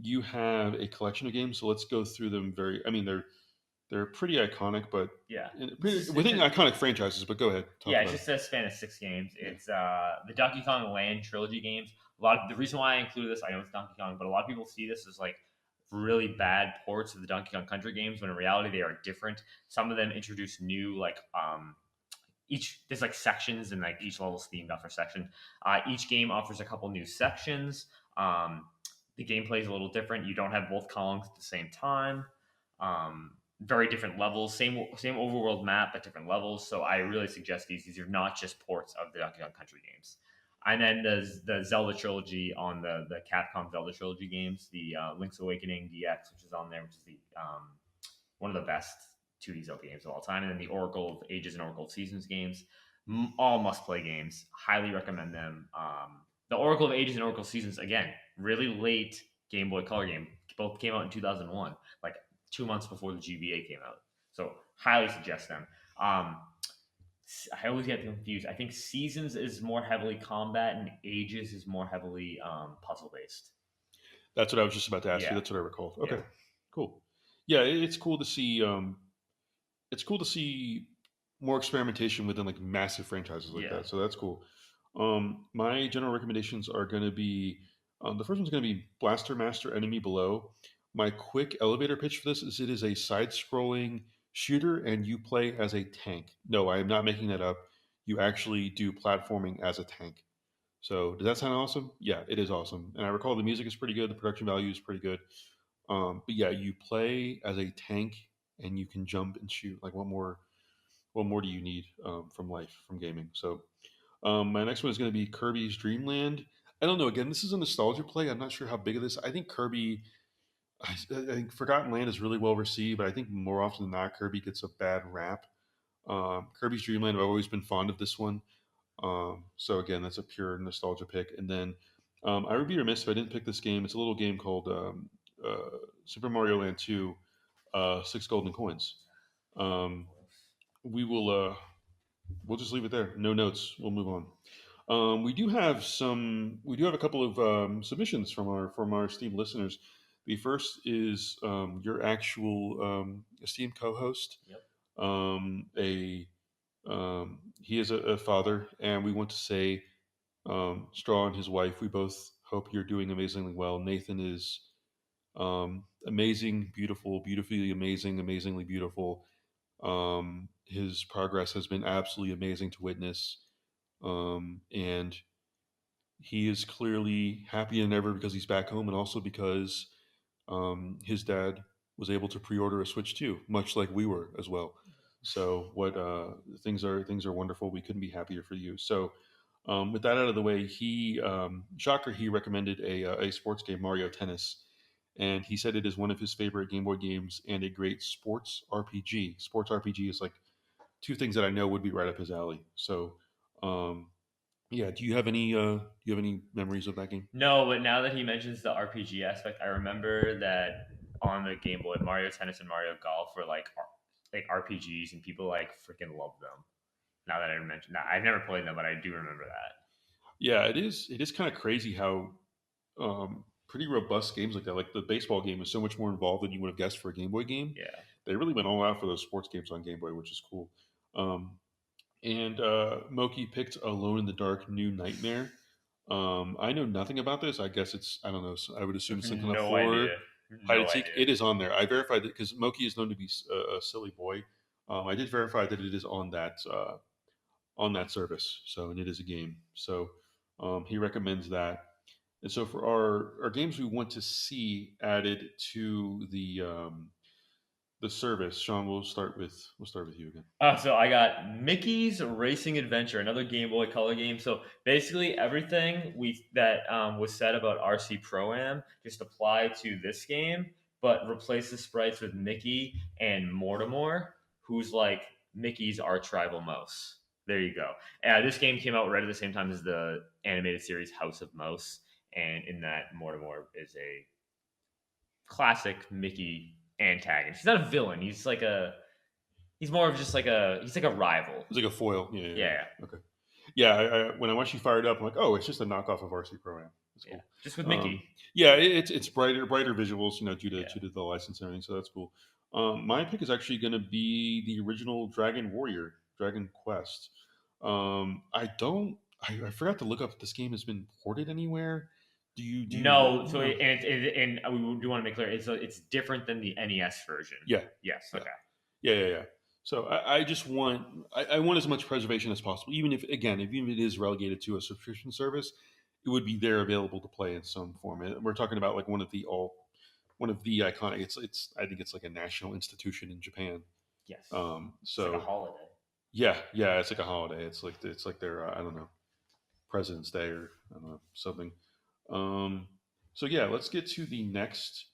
you have a collection of games, so let's go through them. I mean, they're pretty iconic, but Yeah, it's within just iconic franchises. But go ahead, talk yeah, it's about it. just a span of 6 games. Yeah, It's the Donkey Kong Land trilogy games. A lot of the reason why I include this, I know it's Donkey Kong, but a lot of people see this as like really bad ports of the Donkey Kong Country games when in reality they are different. Some of them introduce new each there's like sections and like each level's themed after section. Each game offers a couple new sections. Um, the gameplay is a little different. You don't have both columns at the same time. Very different levels, same overworld map, but different levels. So I really suggest these. These are not just ports of the Donkey Kong Country games. And then the Zelda trilogy on the Capcom Zelda trilogy games, the Link's Awakening DX, which is on there, which is the one of the best 2D Zelda games of all time, and then the Oracle of Ages and Oracle of Seasons games, all must play games. Highly recommend them. The Oracle of Ages and Oracle of Seasons, again, really late Game Boy Color game. Both came out in 2001, like 2 months before the GBA came out. So highly suggest them. I always get confused. I think Seasons is more heavily combat, and Ages is more heavily puzzle based. that's what I was just about to ask you. Yeah, That's what I recalled. yeah, Okay, cool. Yeah, it's cool to see. It's cool to see more experimentation within like massive franchises like yeah. that. So that's cool. My general recommendations are going to be the first one's going to be Blaster Master Enemy Below. My quick elevator pitch for this is it is a side scrolling shooter and you play as a tank. No, I am not making that up. You actually do platforming as a tank. So does that sound awesome? Yeah, it is awesome. And I recall the music is pretty good. The production value is pretty good. But yeah, you play as a tank and you can jump and shoot. Like what more do you need from life, from gaming? So my next one is going to be Kirby's Dream Land. I don't know. Again, this is a nostalgia play. I'm not sure how big of this. I think I think Forgotten Land is really well received, but I think more often than not, Kirby gets a bad rap. Kirby's Dream Land, I've always been fond of this one. So again, that's a pure nostalgia pick. And then I would be remiss if I didn't pick this game. It's a little game called Super Mario Land 2, Six Golden Coins. Um, we will we'll just leave it there. No notes. We'll move on. We do have a couple of submissions from our esteemed listeners. The first is your actual esteemed co-host. Yep. A He is a father, and we want to say, Straw and his wife. We both hope you're doing amazingly well. Nathan is Amazing, beautiful, beautifully amazing, amazingly beautiful. His progress has been absolutely amazing to witness. And he is clearly happier than ever because he's back home, and also because his dad was able to pre-order a Switch too, much like we were as well. So what things are wonderful. We couldn't be happier for you. So with that out of the way, he shocker he recommended a sports game, Mario Tennis, and he said it is one of his favorite Game Boy games and a great sports RPG. Sports RPG is like two things that I know would be right up his alley. So um, yeah, do you have any memories of that game? No, but now that he mentions the RPG aspect, I remember that on the Game Boy, Mario Tennis and Mario Golf were like RPGs, and people like freaking love them. Now that I mentioned that, I've never played them, but I do remember that. Yeah, it is. It is kind of crazy how pretty robust games like that. Like the baseball game is so much more involved than you would have guessed for a Game Boy game. Yeah. They really went all out for those sports games on Game Boy, which is cool. Um, and Moki picked Alone in the Dark: New Nightmare. I know nothing about this. I guess it's I don't know. I would I assume have it's something up no for idea. hide and No seek. idea. It is on there. I verified it because Moki is known to be a silly boy. I did verify that it is on that service. So, and it is a game. So, he recommends that. And so, for our games we want to see added to the service, Sean, we'll start with you again. So I got Mickey's Racing Adventure, another Game Boy Color game. So basically, everything we that was said about RC Pro Am just apply to this game, but replace the sprites with Mickey and Mortimer, who's like Mickey's arch rival mouse. There you go. This game came out right at the same time as the animated series House of Mouse, and in that Mortimer is a classic Mickey antagonist. He's not a villain. He's more of just he's like a rival. It's like a foil. Yeah, yeah, Yeah, yeah. Okay. Yeah, when I watched you fired up, I'm like, oh, it's just a knockoff of RC Pro Am. That's yeah. cool. Just with Mickey. Yeah, it's brighter visuals, Yeah. due to the license and everything. So that's cool. My pick is actually going to be the original Dragon Warrior, Dragon Quest. I don't. I forgot to look up if this game has been ported anywhere. Do you No, so know? and we do want to make clear it's different than the NES version. Yeah, Yes. yeah. Okay. Yeah. So I just want I want as much preservation as possible. Even if again, even if it is relegated to a subscription service, it would be there available to play in some form. And we're talking about like one of the iconic. It's I think it's like a national institution in Japan. Yes. It's like a So holiday. yeah, it's like a holiday. It's like their I don't know President's Day or I don't know something. Um, so yeah, let's get to the next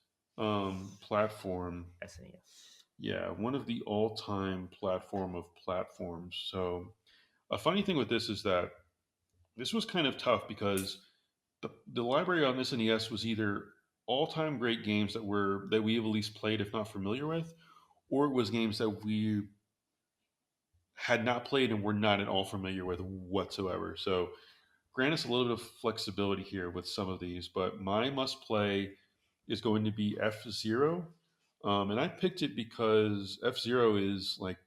platform. SNES. Yeah, one of the all-time platform of platforms. So a funny thing with this is that this was kind of tough because the library on this NES was either all-time great games that we have at least played, if not familiar with, or it was games that we had not played and were not at all familiar with whatsoever. So grant us a little bit of flexibility here with some of these, but my must play is going to be F Zero. And I picked it because F Zero is like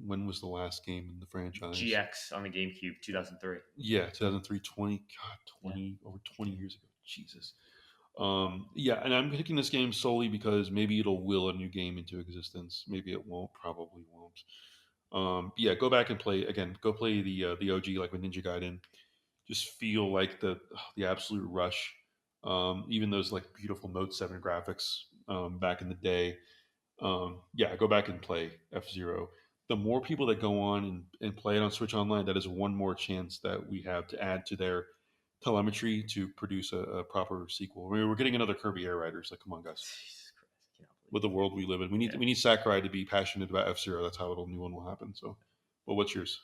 when was the last game in the franchise? GX on the GameCube, 2003. Yeah, 2003, 20, God, Yeah. 20, over 20 years ago. Jesus. Yeah, and I'm picking this game solely because maybe it'll will a new game into existence. Maybe it won't, probably won't. Yeah, go back and play again. Go play the OG like with Ninja Gaiden. Just feel like the absolute rush. Even those like beautiful Note 7 graphics back in the day. Yeah, go back and play F Zero. The more people that go on and play it on Switch Online, that is one more chance that we have to add to their telemetry to produce a proper sequel. I mean, we're getting another Kirby Air Riders. Like, come on, guys. Jesus Christ, I cannot With believe the world we live in, it. Yeah. we need Sakurai to be passionate about F Zero. That's how a new one will happen. So, well, what's yours?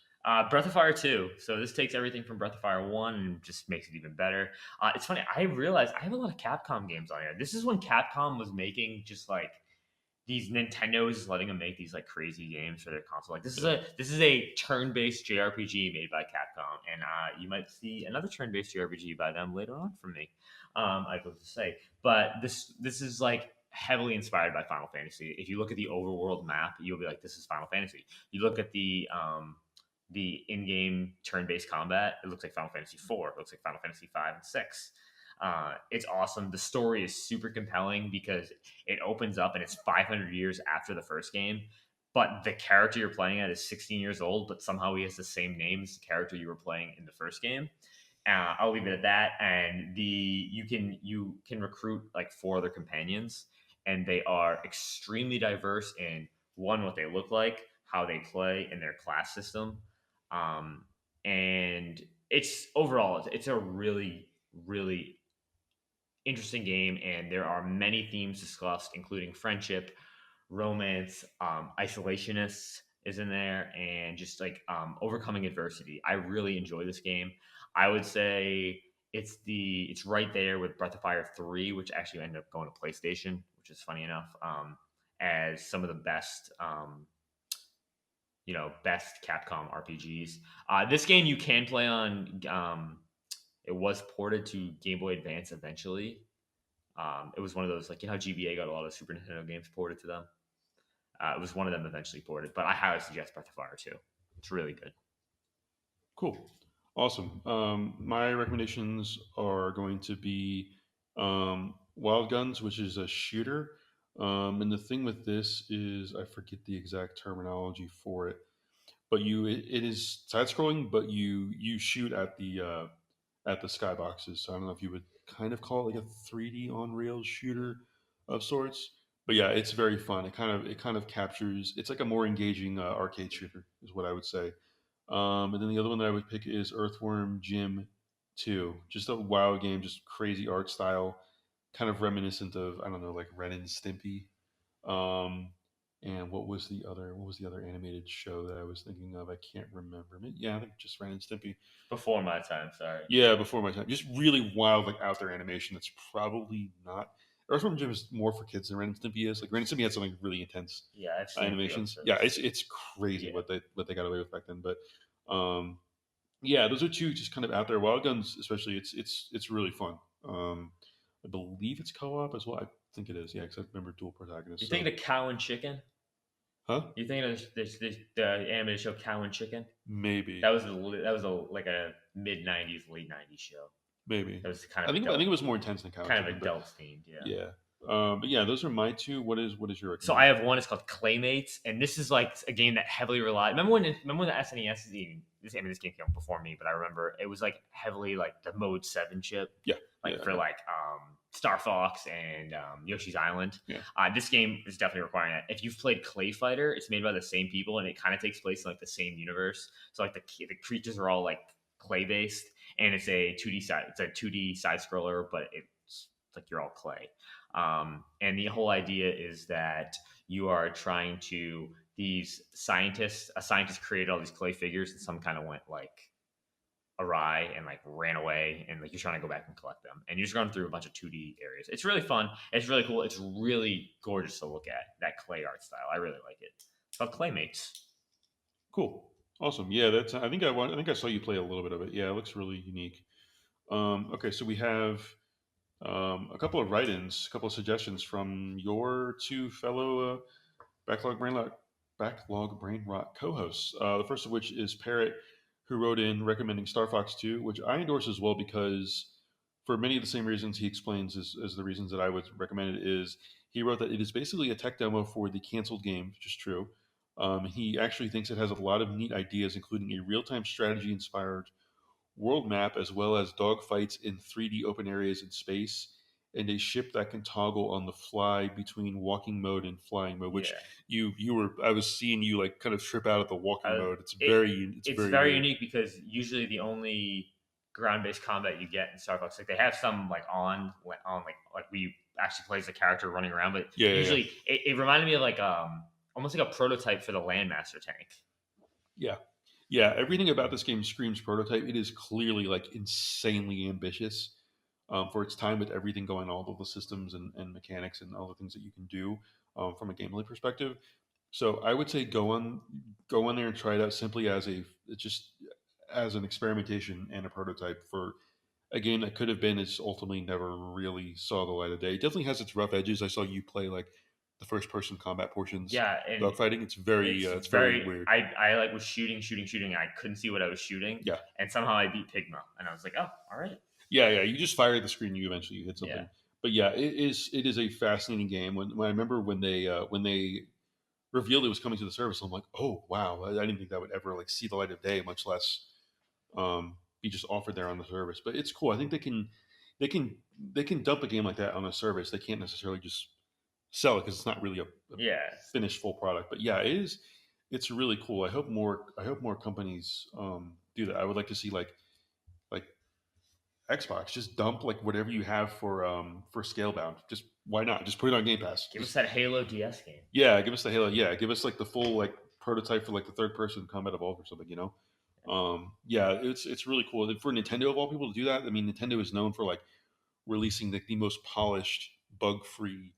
Breath of Fire 2. So this takes everything from Breath of Fire 1 and just makes it even better. It's funny, I realized I have a lot of Capcom games on here. This is when Capcom was making just like these Nintendo is letting them make these like crazy games for their console. Like this is a turn-based JRPG made by Capcom, and you might see another turn-based JRPG by them later on from me. I was to say, but this is like heavily inspired by Final Fantasy. If you look at the overworld map, you'll be like, this is Final Fantasy. You look at the in-game turn-based combat, it looks like Final Fantasy 4. It looks like Final Fantasy 5 and 6. It's awesome. The story is super compelling because it opens up and it's 500 years after the first game, but the character you're playing at is 16 years old, but somehow he has the same name as the character you were playing in the first game. I'll leave it at that. And you can recruit like four other companions, and they are extremely diverse in one, what they look like, how they play, and their class system. Um, and it's overall it's a really interesting game, and there are many themes discussed, including friendship, romance, isolationists is in there, and just like overcoming adversity. I really enjoy this game. I would say it's right there with Breath of Fire 3, which actually ended up going to PlayStation, which is funny enough, as some of the best Capcom RPGs. This game you can play on. It was ported to Game Boy Advance eventually. It was one of those, like, how GBA got a lot of Super Nintendo games ported to them. It was one of them eventually ported, but I highly suggest Breath of Fire 2. It's really good. Cool. Awesome. My recommendations are going to be Wild Guns, which is a shooter. And the thing with this is, I forget the exact terminology for it, but it is side scrolling, but you shoot at the skyboxes. So I don't know if you would kind of call it like a 3D on rails shooter of sorts. But yeah, it's very fun. It kind of captures. It's like a more engaging arcade shooter, is what I would say. And then the other one that I would pick is Earthworm Jim 2. Just a wild game, just crazy art style, kind of reminiscent of, I don't know, like Ren and Stimpy. Um, and what was the other animated show that I was thinking of? I can't remember. Yeah, I think just Ren and Stimpy. Before my time, sorry. Yeah, before my time. Just really wild, like out there animation. That's probably not. Earthworm Jim is more for kids than Ren and Stimpy is. Like Ren and Stimpy had something really intense Yeah, I've seen a few animations. Yeah, episodes. it's crazy Yeah. what they got away with back then. But um, yeah, those are two just kind of out there. Wild Guns, especially, it's really fun. I believe it's co-op as well. I think it is. Yeah, because I remember dual You protagonists. think So, the Cow and Chicken? huh? You think of the animated show Cow and Chicken? Maybe, That was like a mid '90s, late '90s show. maybe. That was kind I of think I think adult, it was more intense than Cow and kind of Chicken, but adult themed. Yeah. yeah. But yeah, those are my two. What is your So I recommendation? have one. It's called Claymates, and this is like a game that heavily relied. Remember when the SNES is even this? I mean, this game came out before me, but I remember it was like heavily like the Mode 7 chip, Yeah, like yeah, for like Star Fox and Yoshi's Island. yeah. This game is definitely requiring that. If you've played Clay Fighter, it's made by the same people, and it kind of takes place in like the same universe. So like the creatures are all like clay based, and it's a 2D side scroller, but it's like you're all clay. And the whole idea is that you are trying to a scientist created all these clay figures, and some kind of went like awry and like ran away, and like you're trying to go back and collect them, and you're just going through a bunch of 2D areas. It's really fun. It's really cool. It's really gorgeous to look at, that clay art style. I really like it. It's called Claymates. Cool, awesome. Yeah, that's. I think I saw you play a little bit of it. Yeah, it looks really unique. Okay, so we have a couple of write-ins, a couple of suggestions from your two fellow Backlog Brain Rot, Backlog Brain Rot co-hosts. The first of which is Parrot, who wrote in recommending Star Fox 2, which I endorse as well because, for many of the same reasons he explains as the reasons that I would recommend it, is he wrote that it is basically a tech demo for the canceled game, which is true. He actually thinks it has a lot of neat ideas, including a real-time strategy-inspired world map, as well as dogfights in 3D open areas in space, and a ship that can toggle on the fly between walking mode and flying mode. Which Yeah. I was seeing you like kind of trip out of the walking Uh, mode. it It's it's very very weird. unique because usually the only ground-based combat you get in Star Fox, like they have some like on like we actually plays the character running around, but Yeah, yeah, yeah, usually it reminded me of like almost like a prototype for the Landmaster tank. yeah. Yeah, everything about this game screams prototype. It is clearly like insanely ambitious for its time, with everything going, all of the systems and mechanics and all the things that you can do from a gameplay perspective. So I would say go on there and try it out simply as a just as an experimentation and a prototype for a game that could have been, is ultimately never really saw the light of day. It definitely has its rough edges. I saw you play like the first person combat portions, Yeah, and dogfighting. it's It's very very weird. I like was shooting, and I couldn't see what I was shooting, Yeah, and somehow I beat Pigma, and I was like, oh, all right. Yeah, yeah. You just fire at the screen, you eventually hit Yeah. something. But yeah, it is a fascinating game. When I remember when they revealed it was coming to the service, I'm like, oh wow, I didn't think that would ever like see the light of day, much less be just offered there on the service. But it's cool. I think they can they can dump a game like that on a service. They can't necessarily just sell it because it's not really a Yeah. finished full product. But yeah, it is. It's really cool. I hope more companies do that. I would like to see like Xbox just dump like whatever you have for Scalebound. Just why not? Just put it on Game Pass. Give us Just that Halo DS game. yeah, give us the Halo. Yeah, give us like the full like prototype for like the third person Combat Evolved or something. Yeah, it's really cool for Nintendo of all people to do that. I mean, Nintendo is known for like releasing the most polished, bug free,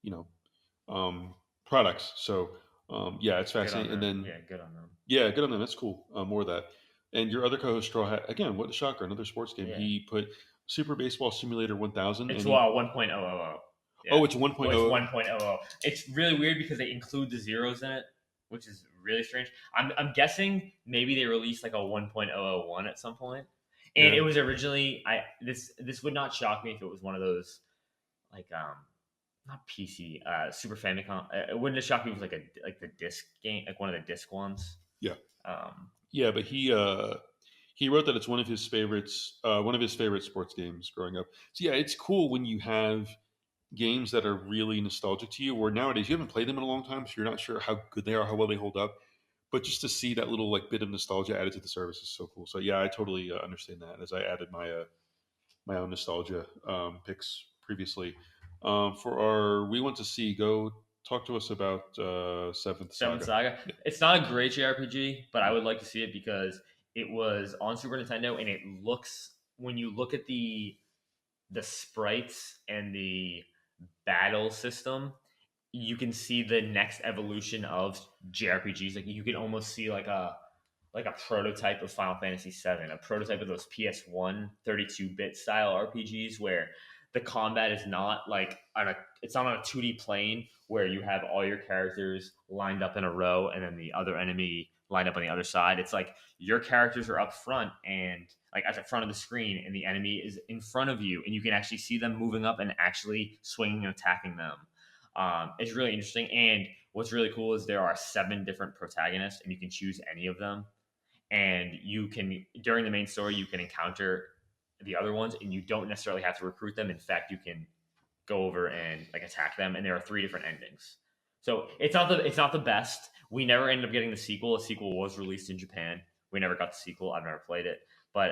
you know, um, products. So yeah, it's Good on fascinating. And them. then Yeah, good on them. yeah, good on them. That's cool. More of that. And your other co-host Straw Hat again. What a shocker! Another sports game. Yeah. He put Super Baseball Simulator 1000, It's and he 1.000. Yeah. oh, it's Well, it's 1.0. 1.00. It's really weird because they include the zeros in it, which is really strange. I'm guessing maybe they released like a 1.001 at some point. And Yeah, it was originally this would not shock me if it was one of those like not PC Super Famicom. It wouldn't have shocked me if it was like the disc game, like one of the disc ones. yeah, Um, yeah. But he wrote that it's one of his favorites. One of his favorite sports games growing up. So yeah, it's cool when you have games that are really nostalgic to you. Or nowadays you haven't played them in a long time, so you're not sure how good they are, how well they hold up. But just to see that little like bit of nostalgia added to the service is so cool. So yeah, I totally understand that. As I added my own nostalgia picks previously. For our we want to see, go talk to us about Seventh Seventh Saga. Saga. Yeah, It's not a great JRPG, but I yeah, would like to see it because it was on Super Nintendo, and it looks when you look at the sprites and the battle system, you can see the next evolution of JRPGs. Like you can almost see like a prototype of Final Fantasy VII, a prototype of those PS1 32-bit style RPGs where the combat is not like it's not on a 2D plane where you have all your characters lined up in a row and then the other enemy lined up on the other side. It's like your characters are up front and like at the front of the screen and the enemy is in front of you and you can actually see them moving up and actually swinging and attacking them. It's really interesting. And what's really cool is there are 7 different protagonists and you can choose any of them, and you can during the main story you can encounter the other ones and you don't necessarily have to recruit them. In fact, you can go over and like attack them, and there are 3 different endings. So it's not the best. We never ended up getting the sequel. A sequel was released in Japan. We never got the sequel. I've never played it, but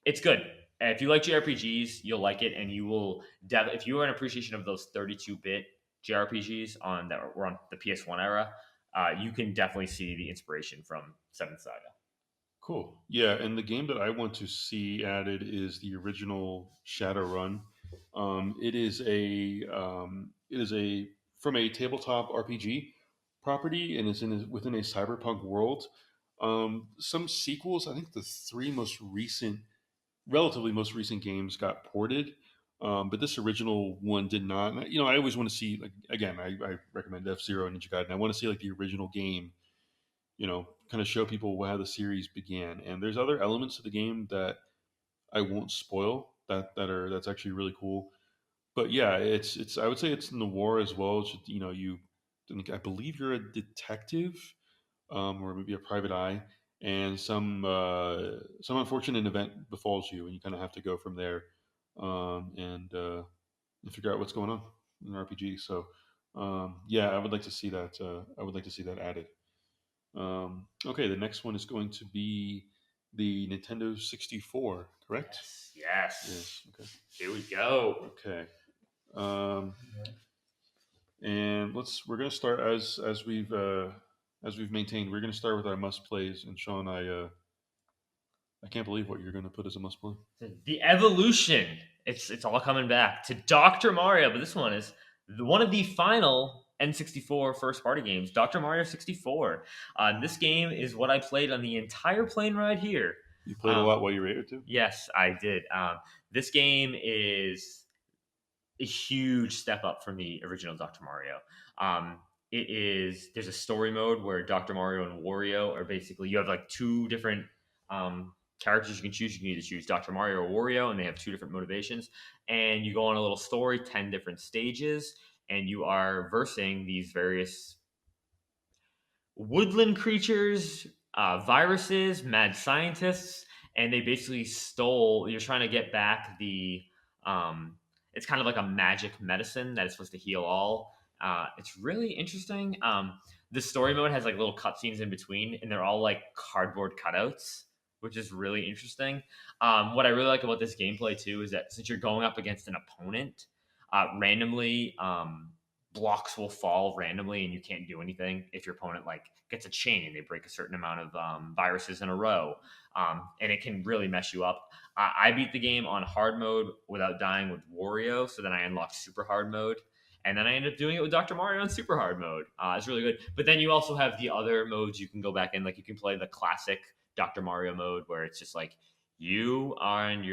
it's good. And if you like JRPGs, you'll like it, and you will. If you are an appreciation of those 32-bit JRPGs on that were on the PS1 era, you can definitely see the inspiration from Seventh Saga. cool. Yeah, and the game that I want to see added is the original Shadowrun. It is a from a tabletop RPG property, and it's within a cyberpunk world. Some sequels, I think the three relatively most recent games got ported, but this original one did not. And, I always want to see like again. I recommend F Zero and Ninja Gaiden. I want to see like the original game. Kind of show people how the series began. And there's other elements of the game that I won't spoil that's actually really cool. But yeah, it's I would say it's noir as well. It's just, I believe you're a detective, or maybe a private eye, and some unfortunate event befalls you, and you kind of have to go from there, and figure out what's going on in an RPG. So yeah, I would like to see that. I would like to see that added. Okay, the next one is going to be the Nintendo 64, correct? Yes, yes. Yes. Okay. Here we go. Okay. Um, and we're gonna start as we've maintained. We're gonna start with our must plays. And Sean, I can't believe what you're gonna put as a must play. The evolution. It's all coming back to Dr. Mario, but this one is one of the final N64 first party games, Dr. Mario 64. This game is what I played on the entire plane ride here. You played a Um, lot while you were able to. yes, I did. This game is a huge step up from the original Dr. Mario. There's a story mode where Dr. Mario and Wario are basically you have like 2 different characters you can choose. You can either choose Dr. Mario or Wario, and they have two different motivations. And you go on a little story, 10 different stages, and you are versing these various woodland creatures, viruses, mad scientists, and they basically stole. You're trying to get back the. It's kind of like a magic medicine that is supposed to heal all. It's really interesting. The story mode has like little cutscenes in between, and they're all like cardboard cutouts, which is really interesting. What I really like about this gameplay too is that since you're going up against an opponent, randomly, blocks will fall randomly and you can't do anything if your opponent like gets a chain and they break a certain amount of viruses in a row, and it can really mess you up. I beat the game on hard mode without dying with Wario, so then I unlocked super hard mode, and then I ended up doing it with Dr. Mario on super hard mode. It's really good, but then you also have the other modes you can go back in, like you can play the classic Dr. Mario mode where it's just like you're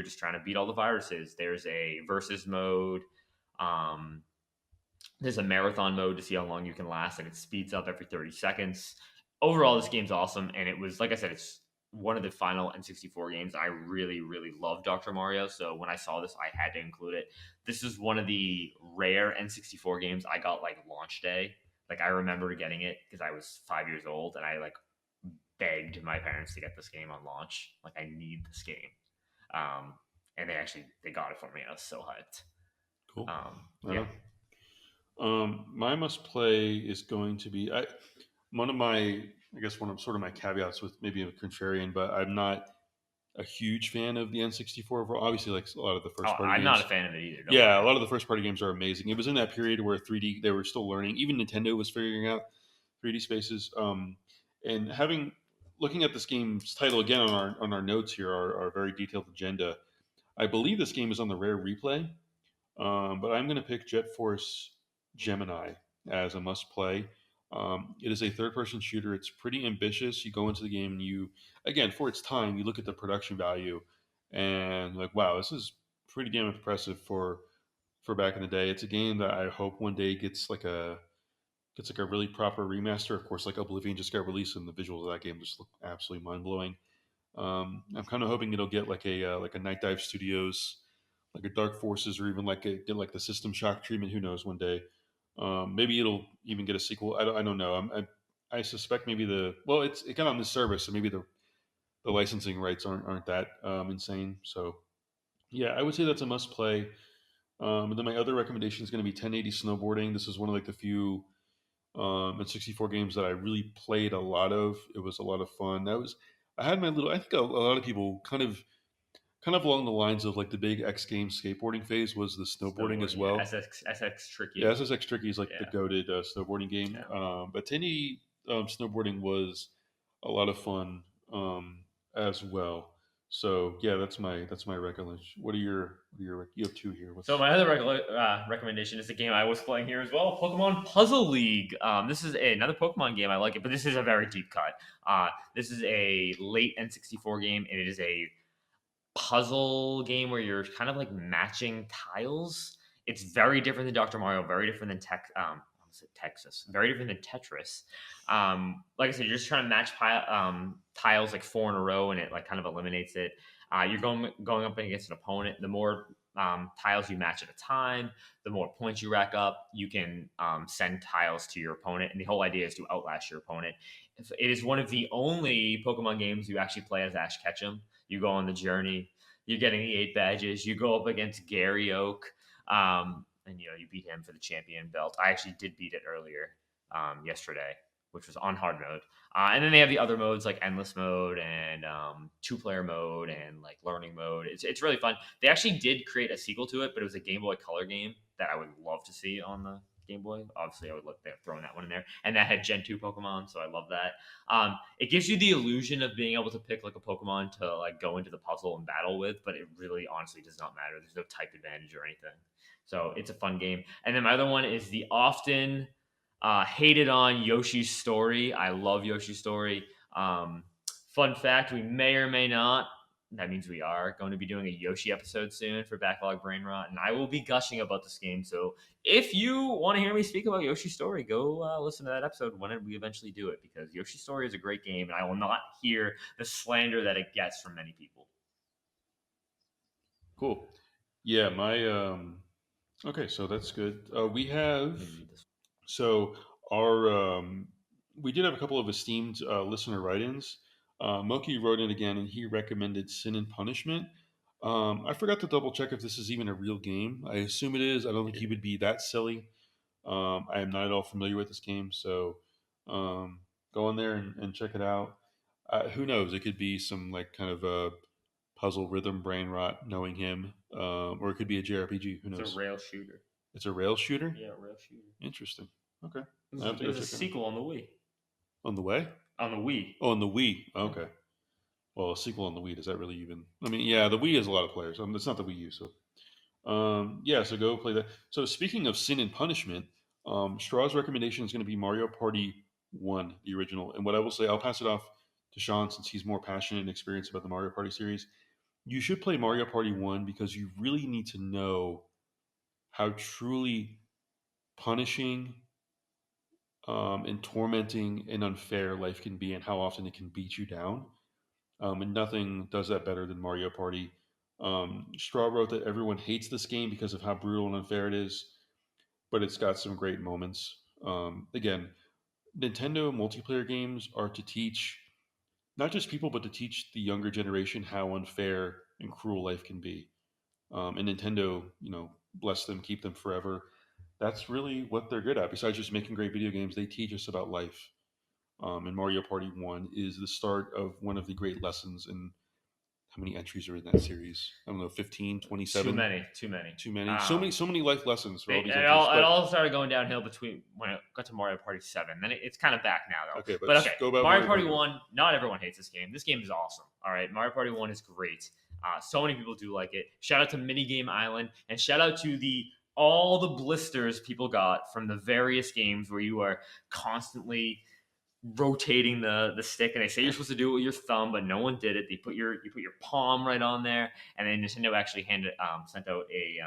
just trying to beat all the viruses. There's a versus mode. um, there's a marathon mode to see how long you can last, and it speeds up every 30 seconds. Overall, this game's awesome, and it was, like I said, it's one of the final N64 games. I really, really love Dr. Mario, so when I saw this, I had to include it. This is one of the rare N64 games I got like launch day. Like I remember getting it because I was 5 years old, and I like begged my parents to get this game on launch. Like I need this game, um, and they got it for me. I was so hyped. Cool. Right Yeah. on. My must play is going to be one of my, I guess one of sort of my caveats with maybe a contrarian, but I'm not a huge fan of the N64 overall. Obviously, like a lot of the Oh, first party I'm not a games. fan of it either. Don't Yeah, a worry. lot of the first party games are amazing. It was in that period where 3D they were still learning. Even Nintendo was figuring out 3D spaces. And having looking at this game's title again on our notes here, our very detailed agenda. I believe this game is on the rare replay, but I'm going to pick Jet Force Gemini as a must play. It is a third person shooter. It's pretty ambitious. You go into the game and you, again, for its time, you look at the production value and like, wow, this is pretty damn impressive for back in the day. It's a game that I hope one day gets like a really proper remaster. Of course, like Oblivion just got released, and the visuals of that game just look absolutely mind blowing. I'm kind of hoping it'll get like a Night Dive Studios, like a Dark Forces, or even get like the System Shock treatment. Who knows? One day, maybe it'll even get a sequel. I don't know. I suspect maybe it got on this service, so maybe the licensing rights aren't that insane. So yeah, I would say that's a must play. And then my other recommendation is going to be 1080 snowboarding. This is one of like the few and 64 games that I really played a lot of. It was a lot of fun. I had my little. I think a lot of people kind of along the lines of like the big X Games skateboarding phase was the snowboarding as Snowboarding, yeah. well. SX Yeah, Tricky. SSX Tricky is like the Yeah. goated snowboarding game. Yeah. But Tinny snowboarding was a lot of fun as well. So yeah, that's my recollection. What are your you have two here? So What's my other recommendation is a game I was playing here as well, Pokemon Puzzle League. This is another Pokemon game. I like it, but this is a very deep cut. This is a late N64 game, and it is a puzzle game where you're kind of like matching tiles. It's very different than Dr. Mario, very different than Texas, very different than Tetris. Like I said, you're just trying to match tiles like four in a row, and it like kind of eliminates it. You're going up against an opponent. The more tiles you match at a time, the more points you rack up. You can send tiles to your opponent, and the whole idea is to outlast your opponent. It is one of the only Pokemon games you actually play as Ash Ketchum. You go on the journey. You're getting the 8 badges. You go up against Gary Oak, and you beat him for the champion belt. I actually did beat it earlier yesterday, which was on hard mode. And then they have the other modes like endless mode and two-player mode and like learning mode. It's really fun. They actually did create a sequel to it, but it was a Game Boy Color game that I would love to see on the Game Boy. Obviously, I would look there throwing that one in there, and that had Gen 2 Pokemon, so I love that. It gives you the illusion of being able to pick like a Pokemon to like go into the puzzle and battle with, but it really honestly does not matter. There's no type advantage or anything. So it's a fun game. And then my other one is the often hated on Yoshi's Story. I love Yoshi's Story. Um, Fun fact: we may or may not. That means we are going to be doing a Yoshi episode soon for Backlog Brainrot, and I will be gushing about this game. So if you want to hear me speak about Yoshi's Story, go listen to that episode when we eventually do it, because Yoshi's Story is a great game, and I will not hear the slander that it gets from many people. Cool. Yeah, my okay, so that's good. We Let have me read this. so our we did have a couple of esteemed listener write-ins. Moki wrote in again, and he recommended Sin and Punishment. I forgot to double check if this is even a real game. I assume it is. I don't think he would be that silly. I am not at all familiar with this game, so um, go in there and check it out. Who knows? It could be some like kind of a puzzle rhythm brain rot, knowing him, or it could be a JRPG. Who It's a knows? rail shooter. It's a rail shooter. Yeah, rail shooter. Interesting. Okay, I have to It go was a check it out. sequel on the Wii. On the way? On the Wii. Oh, on the Wii. Yeah. Okay. Well, a sequel on the Wii. Does that really even? I mean, yeah, the Wii has a lot of players. It's not the Wii U, so yeah. So go play that. So speaking of Sin and Punishment, Straw's recommendation is going to be Mario Party One, the original. And what I will say, I'll pass it off to Sean since he's more passionate and experienced about the Mario Party series. You should play Mario Party One because you really need to know how truly punishing and tormenting and unfair life can be, and how often it can beat you down. And nothing does that better than Mario Party. Straw wrote that everyone hates this game because of how brutal and unfair it is, but it's got some great moments. Again, Nintendo multiplayer games are to teach not just people, but to teach the younger generation how unfair and cruel life can be. And Nintendo, bless them, keep them forever. That's really what they're good at. Besides just making great video games, they teach us about life. And Mario Party 1 is the start of one of the great lessons in how many entries are in that series? I don't know, 15, Too 27, many. Too many. too many. Um, So many life lessons for They, all these it entries. all it But all started going downhill between when it got to Mario Party 7. Then it's kind of back now though. okay, but But okay, go about Mario Mario Party Party 1. 1. Not everyone hates this game. This game is awesome. All right, Mario Party 1 is great. So many people do like it. Shout out to Minigame Island and shout out to the all the blisters people got from the various games where you are constantly rotating the stick, and they say you're supposed to do it with your thumb, but no one did it. You put your palm right on there, and then Nintendo actually sent out a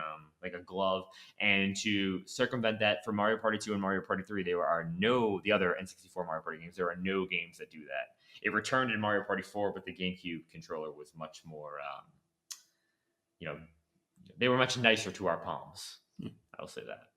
like a glove. And to circumvent that, for Mario Party 2 and Mario Party 3, there are no the other N64 Mario Party games. There are no games that do that. It returned in Mario Party 4, but the GameCube controller was much more, you know, they were much nicer to our palms. I'll say that.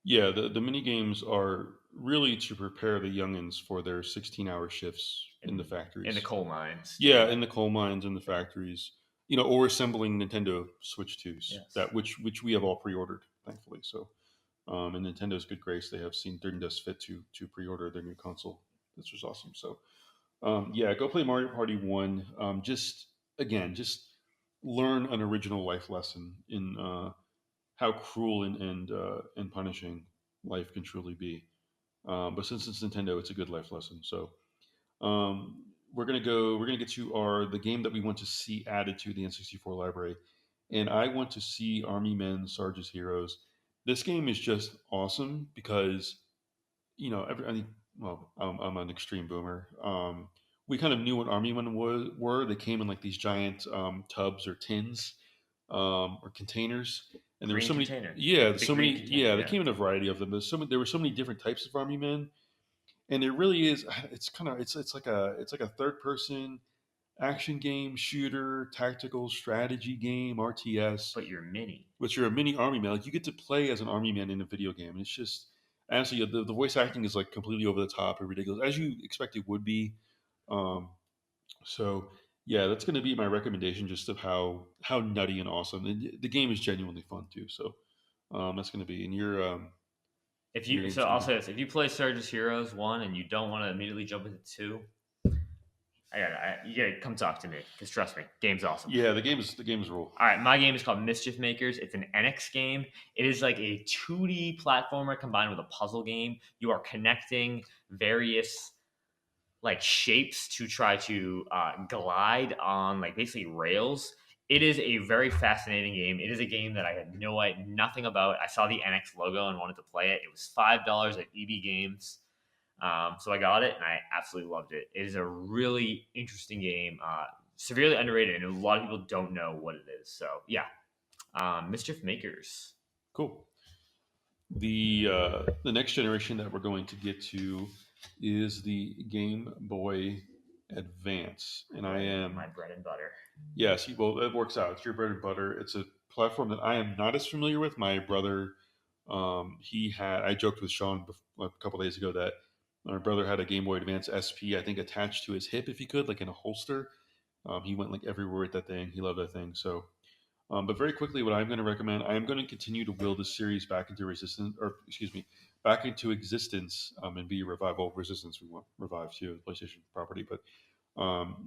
Yeah, the mini games are really to prepare the youngins for their 16-hour shifts in the In the factories. coal mines. Yeah, in the coal mines and the factories, or assembling Nintendo Switch 2s, Yes. that which we have all pre-ordered, thankfully. So, in Nintendo's good grace, they have seen deemed us fit to pre-order their new console. This was awesome. So, yeah, go play Mario Party 1. Just learn an original life lesson in how cruel and punishing life can truly be. But since it's Nintendo, it's a good life lesson. So, we're gonna go. We're gonna get to our the game that we want to see added to the N64 library, and I want to see Army Men, Sarge's Heroes. This game is just awesome because I think, well, I'm an extreme boomer. We kind of knew what Army Men were. They came in like these giant tubs or tins, or containers, and there were Green so many. container. Yeah, Big so green many. container. Yeah, they Yeah. came in a variety of them. There were so many different types of Army Men, and it really is. It's like a third person action game, shooter, tactical strategy game, RTS. But you're mini. But you're a mini army man. Like, you get to play as an army man in a video game, and it's just honestly the voice acting is like completely over the top and ridiculous, as you expect it would be. Um, so yeah, that's going to be my recommendation, just of how nutty and awesome. And the game is genuinely fun too. So that's going to be in If your you game's so going I'll to be say this: if you play Surge's Heroes 1 and you don't want to immediately jump into 2, you gotta come talk to me because trust me, game's awesome. yeah. The game is rule. All right, my game is called Mischief Makers. It's an NX game. It is like a 2D platformer combined with a puzzle game. You are connecting various like shapes to try to glide on like basically rails. It is a very fascinating game. It is a game that I had nothing about. I saw the NX logo and wanted to play it. It was $5 at EB Games. So I got it and I absolutely loved it. It is a really interesting game, severely underrated, and a lot of people don't know what it is. So yeah, Mischief Makers. Cool. The next generation that we're going to get to is the Game Boy Advance, and I Right, am my bread and butter. yes. Well, it works out. It's your bread and butter. It's a platform that I am not as familiar with. My brother, he had. I joked with Sean a couple days ago that my brother had a Game Boy Advance SP, I think, attached to his hip if he could, like in a holster. He went like everywhere with that thing. He loved that thing. So, but very quickly, what I'm going to recommend, I am going to continue to will this series back into resistance, or excuse me, back into existence, and be a revival of Resistance. We want revive too, PlayStation property, but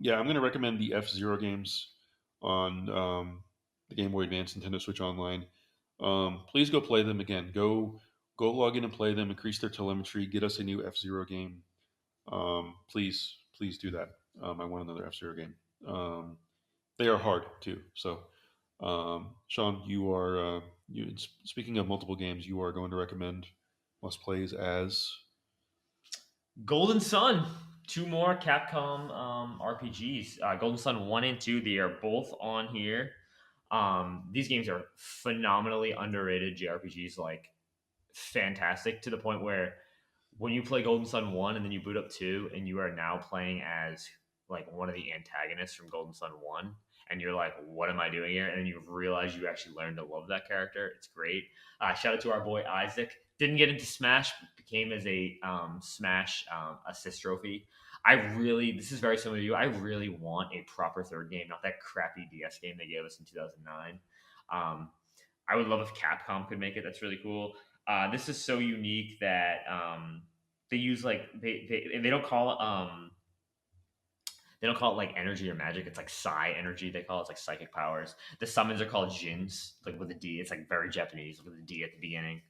yeah, I'm going to recommend the F Zero games on the Game Boy Advance, Nintendo Switch Online. Please go play them again. Go log in and play them. Increase their telemetry. Get us a new F Zero game. Please do that. I want another F Zero game. They are hard too. So, Sean, you are speaking of multiple games. You are going to recommend must plays as Golden Sun. Two more Capcom RPGs. Golden Sun 1 and 2, they are both on here. These games are phenomenally underrated JRPGs, like fantastic to the point where when you play Golden Sun 1 and then you boot up 2 and you are now playing as like one of the antagonists from Golden Sun 1 and you're like, what am I doing here? And then you realize you actually learned to love that character. It's great. Shout out to our boy Isaac. Didn't get into Smash, became as a Smash assist trophy. This is very similar to you. I really want a proper third game, not that crappy DS game they gave us in 2009. Um, I would love if Capcom could make it. That's really cool. This is so unique that they use like they don't call it they don't call it like energy or magic. It's like psi energy. They call it. It's like psychic powers. The summons are called jins, like with a D. It's like very Japanese with a D at the beginning.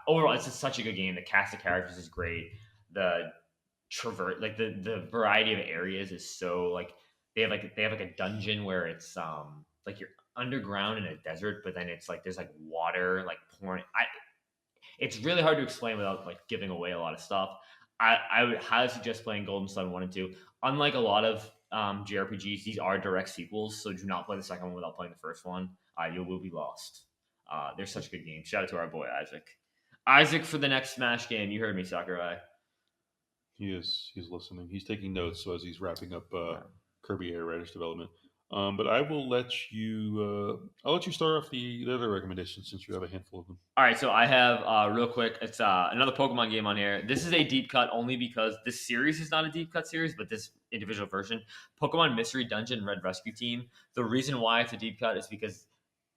Overall, it's just such a good game. The cast of characters is great. The the variety of areas is so like they have like a dungeon where it's like you're underground in a desert, but then it's like there's like water like pouring. It's really hard to explain without like giving away a lot of stuff. I would highly suggest playing Golden Sun 1 and 2. Unlike a lot of JRPGs, these are direct sequels, so do not play the second one without playing the first one. You will be lost. They're such good games. Shout out to our boy Isaac. Isaac for the next Smash game. You heard me, Sakurai. he's listening. He's taking notes so as he's wrapping up Right. Kirby Air Riders development. But I will let you. I'll let you start off the other recommendations since you have a handful of them. All right, so I have real quick. It's another Pokemon game on here. This is a deep cut only because this series is not a deep cut series, but this individual version, Pokemon Mystery Dungeon Red Rescue Team. The reason why it's a deep cut is because,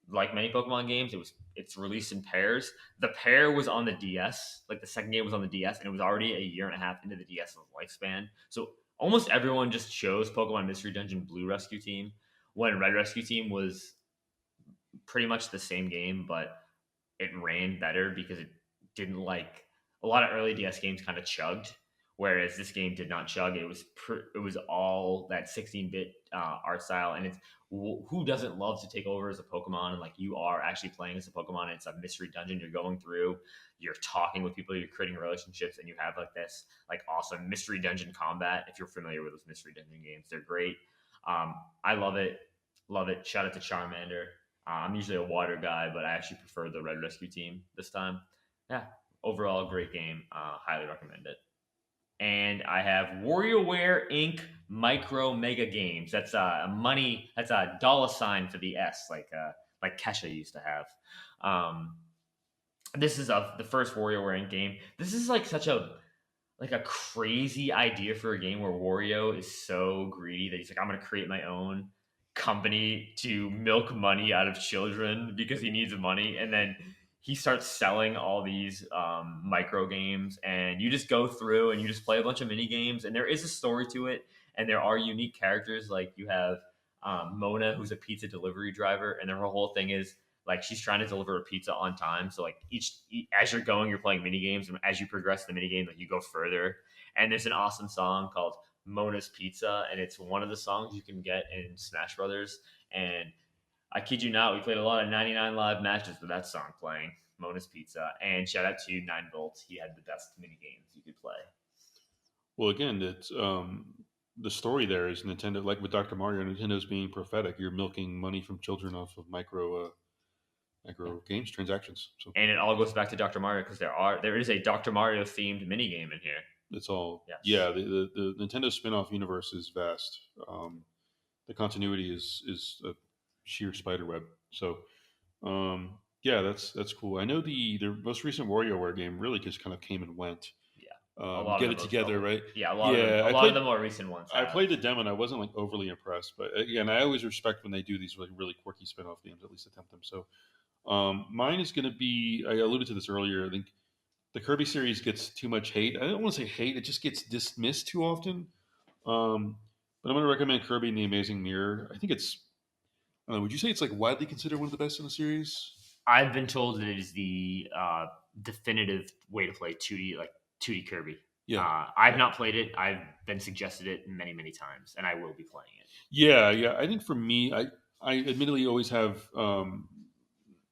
like many Pokemon games, it's released in pairs. The pair was on the DS, like the second game was on the DS, and it was already a year and a half into the DS's lifespan. So almost everyone just chose Pokemon Mystery Dungeon Blue Rescue Team when Red Rescue Team was pretty much the same game, but it ran better because it didn't like a lot of early DS games kind of chugged, whereas this game did not chug. It was all that 16-bit art style, and it's who doesn't love to take over as a Pokemon and like you are actually playing as a Pokemon. And it's a mystery dungeon you're going through. You're talking with people, you're creating relationships, and you have like this like awesome mystery dungeon combat. If you're familiar with those mystery dungeon games, they're great. I love it. Love it. Shout out to Charmander. I'm usually a water guy, but I actually prefer the Red Rescue Team this time. Yeah, overall, great game. Highly recommend it. And I have WarioWare Inc. Micro Mega Games. That's money. That's a dollar sign for the S, like Kesha used to have. Um, this is the first WarioWare Inc. game. This is like such a crazy idea for a game where Wario is so greedy that he's like, I'm gonna create my own company to milk money out of children because he needs money, and then he starts selling all these micro games, and you just go through and you just play a bunch of mini games, and there is a story to it, and there are unique characters. Like you have Mona, who's a pizza delivery driver, and her whole thing is like she's trying to deliver a pizza on time. So like as you're going, you're playing mini games, and as you progress the mini game, like you go further. And there's an awesome song called Mona's Pizza, and it's one of the songs you can get in Smash Brothers. And I kid you not, we played a lot of 99 live matches with that song playing, Mona's Pizza. And shout out to 9 Volt, he had the best mini games you could play. Well, again, it's the story there is Nintendo, like with Dr. Mario, Nintendo's being prophetic. You're milking money from children off of Yeah. micro games transactions. So And it all goes back to Dr. Mario because there is a Dr. Mario themed mini game in here. It's all Yes. yeah. The Nintendo spin-off universe is vast. The continuity is a sheer spider web. So yeah, that's cool. I know the most recent WarioWare game really just kind of came and went. Yeah. A lot of Get the it most together, well. right? Yeah, a lot of Yeah, a lot of the more recent ones I have. played the demo and I wasn't like overly impressed, but again, I always respect when they do these like really quirky spin-off games, at least attempt them. So mine is going to be. I alluded to this earlier. I think the Kirby series gets too much hate. I don't want to say hate; it just gets dismissed too often. Um, but I'm going to recommend Kirby and the Amazing Mirror. I think it's. I don't know, would you say it's like widely considered one of the best in the series? I've been told that it is the definitive way to play 2D, like 2D Kirby. Yeah, I've yeah, not played it. I've been suggested it many, many times, and I will be playing it. yeah. I think for me, I admittedly always have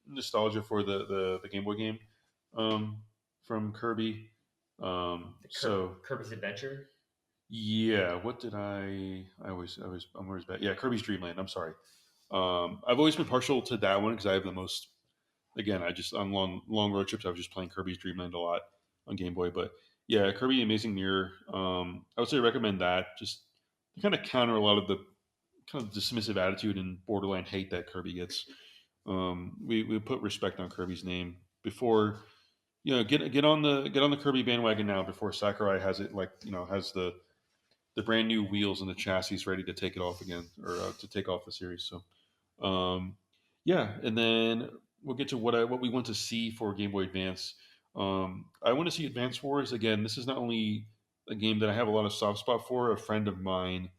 nostalgia for the Game Boy game from Kirby. The So Kirby's Adventure. yeah, what did I'm always bad. Yeah, Kirby's Dream Land. I'm sorry. I've always been partial to that one because I have the most. Again, I just on long road trips, I was just playing Kirby's Dream Land a lot on Game Boy. But yeah, Kirby Amazing Mirror. I would say recommend that. Just to kind of counter a lot of the kind of dismissive attitude and borderline hate that Kirby gets. We put respect on Kirby's name before get on the Kirby bandwagon now before Sakurai has it like has the brand new wheels and the chassis ready to take it off again or to take off the series. So yeah, and then we'll get to what we want to see for Game Boy Advance. I want to see Advance Wars again. This is not only a game that I have a lot of soft spot for. A friend of mine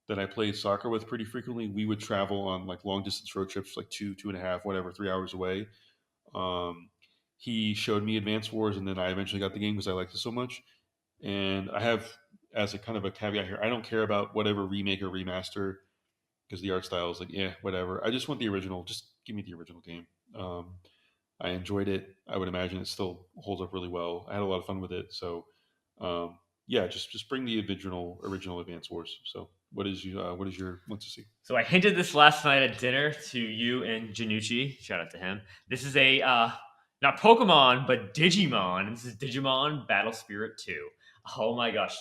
that I played soccer with pretty frequently. We would travel on like long distance road trips, like 2.5, whatever, 3 hours away. Um, he showed me Advance Wars, and then I eventually got the game because I liked it so much. And I have, as a kind of a caveat here, I don't care about whatever remake or remaster because the art style is like, yeah, whatever. I just want the original. Just give me the original game. Um, I enjoyed it. I would imagine it still holds up really well. I had a lot of fun with it. So, yeah, just bring the original Advance Wars. So, what is your want to see? So I hinted this last night at dinner to you and Janucci. Shout out to him. This is a not Pokemon, but Digimon. This is Digimon Battle Spirit 2. Oh my gosh.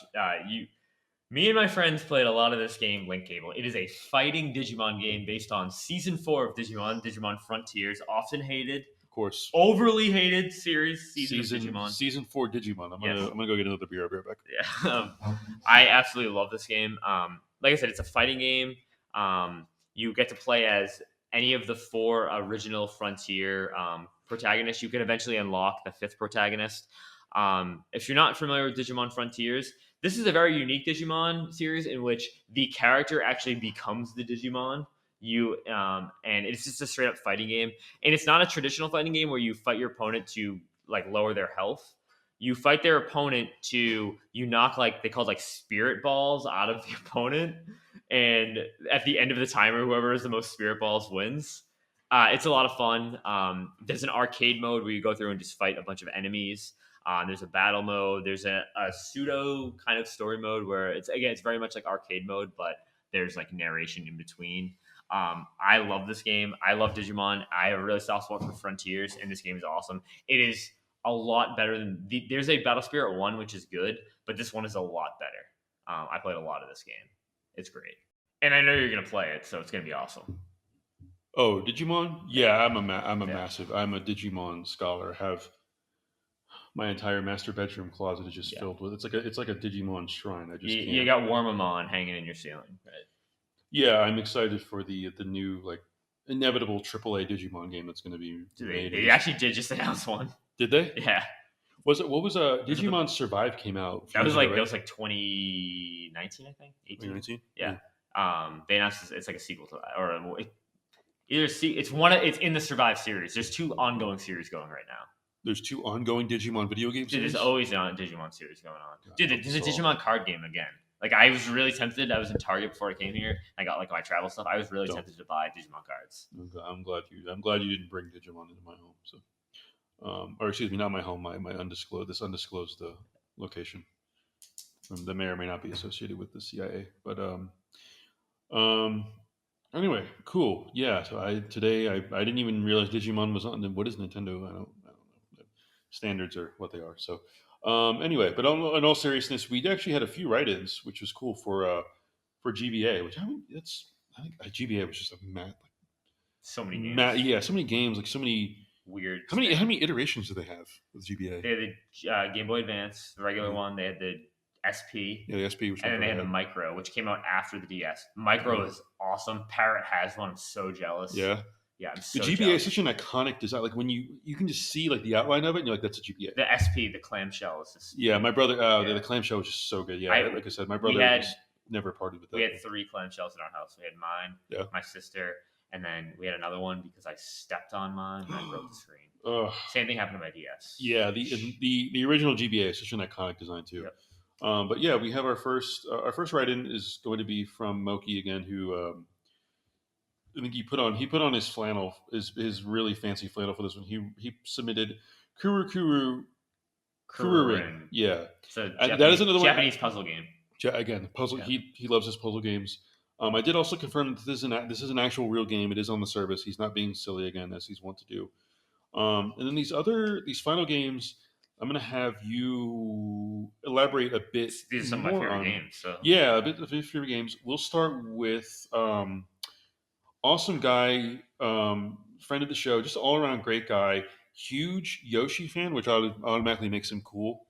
Me and my friends played a lot of this game, Link Cable. It is a fighting Digimon game based on season 4 of Digimon Frontiers, often hated, Of course, overly hated season of Digimon. season 4 Digimon. Yes. I'm gonna go get another beer. I'll be right back. Yeah. I absolutely love this game. Like I said, it's a fighting game. You get to play as any of the 4 original Frontier protagonists. You can eventually unlock the 5th protagonist. If you're not familiar with Digimon Frontiers, this is a very unique Digimon series in which the character actually becomes the Digimon. And it's just a straight up fighting game, and it's not a traditional fighting game where you fight your opponent to like lower their health. You fight their opponent to you knock like they call it like spirit balls out of the opponent, and at the end of the timer, whoever is the most spirit balls wins. It's a lot of fun. There's an arcade mode where you go through and just fight a bunch of enemies. There's a battle mode. There's a pseudo kind of story mode where it's very much like arcade mode, but there's like narration in between. I love this game. I love Digimon. I have a really soft spot for Frontiers, and this game is awesome. It is a lot better than there's a Battle Spirit 1, which is good, but this one is a lot better. I played a lot of this game. It's great. And I know you're going to play it, so it's going to be awesome. Oh, Digimon? Yeah. Yeah, I'm a Yeah. massive. I'm a Digimon scholar. Have my entire master bedroom closet is just Yeah. filled with. It's like a Digimon shrine. I just You can't. got Wormamon hanging in your ceiling, right? Yeah, I'm excited for the new like inevitable AAA Digimon game that's going to be made. They actually did just announce one. Did they? Yeah. Was it what was Was it Digimon Survive came out a few that years was ago, like right? 2019, I think, 18. 2019. Yeah. They announced it's like a sequel to that, or either it's in the Survive series. There's 2 ongoing series going right now. There's 2 ongoing Digimon video game Dude, series. there's always a Digimon series going on. God, Dude, I hope there's a so. Digimon card game again. Like I was really tempted. I was in Target before I came here. I got like my travel stuff. I was really Don't. tempted to buy Digimon cards. I'm glad you didn't bring Digimon into my home. So, or excuse me, not my home, my undisclosed location that may or may not be associated with the CIA. But um, anyway, cool. Yeah. So I didn't even realize Digimon was on. What is Nintendo? I don't know. standards are what they are. So anyway, but in all seriousness, we actually had a few write-ins, which was cool for GBA, which I think GBA was just a So many games. yeah, so many games, like so many. Weird How spam. many iterations do they have with GBA? They had the Game Boy Advance, the regular Yeah, one. They had the SP, yeah, the SP, which my and then they brother had the had. Micro, which came out after the DS. Micro Yeah, is awesome. Parrot has one. I'm so jealous. yeah. Yeah, I'm The so GBA is jealous. such an iconic design. Like when you can just see like the outline of it, and you're like, that's a GBA. The SP, the clamshell, is just Yeah, my brother. yeah. The clamshell was just so good. Yeah, I like I said, my we brother had just never partied with we that. had three clamshells in our house. We had mine, Yeah. my sister, and then we had another one because I stepped on mine and I broke the screen. Ugh. Same thing happened to my DS. Yeah, the original GBA is such an iconic design too. Yep. But yeah, we have our first write-in is going to be from Moki again, who I think he put on his flannel, his really fancy flannel for this one. He submitted Kuru Kuru Kuru Ring. Kururin. Yeah, It's a and that is another one. Japanese puzzle game. Again, puzzle. Yeah. He loves his puzzle games. I did also confirm that this is an actual real game. It is on the service. He's not being silly again, as he's wont to do. And then these final games, I'm going to have you elaborate a bit These are some of my more favorite on. games. So Yeah, a bit of his favorite games. We'll start with awesome guy, friend of the show, just all around great guy. Huge Yoshi fan, which automatically makes him cool.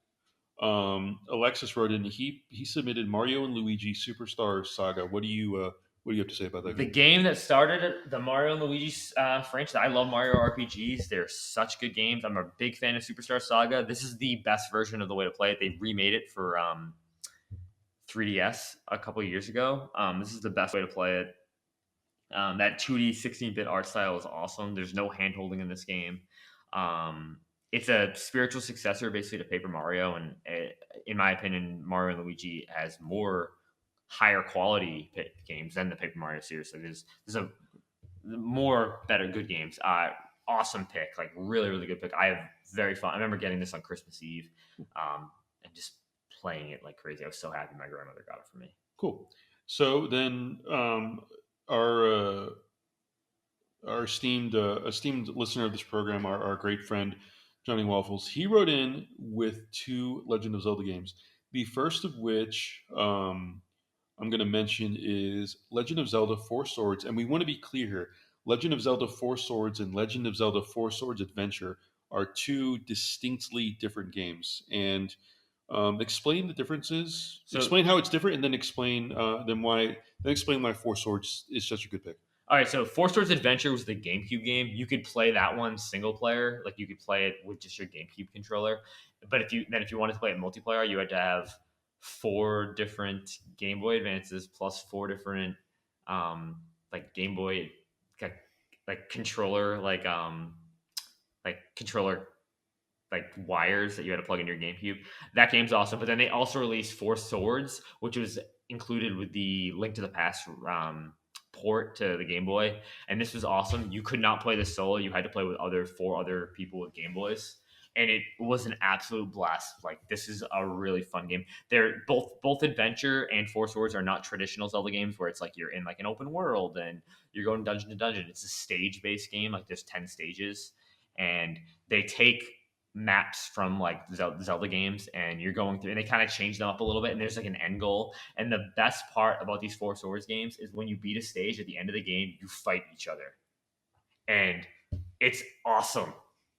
Alexis wrote in. He submitted Mario and Luigi Superstar Saga. What do you have to say about that the game? game that started the Mario and Luigi franchise. I love Mario RPGs. They're such good games. I'm a big fan of Superstar Saga. This is the best version of the way to play it. They remade it for 3DS a couple years ago. This is the best way to play it. That 2D 16-bit art style is awesome. There's no hand holding in this game. Um, it's a spiritual successor, basically, to Paper Mario, and in my opinion, Mario and Luigi has more higher quality games than the Paper Mario series. So there's a more better good games. Awesome pick, like really really good pick. I have very fun. I remember getting this on Christmas Eve, and just playing it like crazy. I was so happy my grandmother got it for me. Cool. So then, our esteemed listener of this program, our great friend Johnny Waffles, he wrote in with two Legend of Zelda games. The first of which I'm going to mention is Legend of Zelda Four Swords, and we want to be clear here: Legend of Zelda Four Swords and Legend of Zelda Four Swords Adventure are two distinctly different games, and explain the differences. So Explain how it's different, and then explain why Four Swords is such a good pick. all right, so Four Swords Adventure was the GameCube game. You could play that one single player, like you could play it with just your GameCube controller. But if you wanted to play it multiplayer, you had to have four different Game Boy Advances plus four different like Game Boy like, like controller like controller like wires that you had to plug in your GameCube. That game's awesome. But then they also released Four Swords, which was included with the Link to the Past port to the Game Boy, and this was awesome. You could not play this solo; you had to play with four other people with Game Boys, and it was an absolute blast. Like this is a really fun game. They're both Adventure and Four Swords are not traditional Zelda games where it's like you're in like an open world and you're going dungeon to dungeon. It's a stage based game. Like there's 10 stages, and they take maps from like Zelda games and you're going through and they kind of change them up a little bit and there's like an end goal. And the best part about these Four Swords games is when you beat a stage at the end of the game, you fight each other. And it's awesome.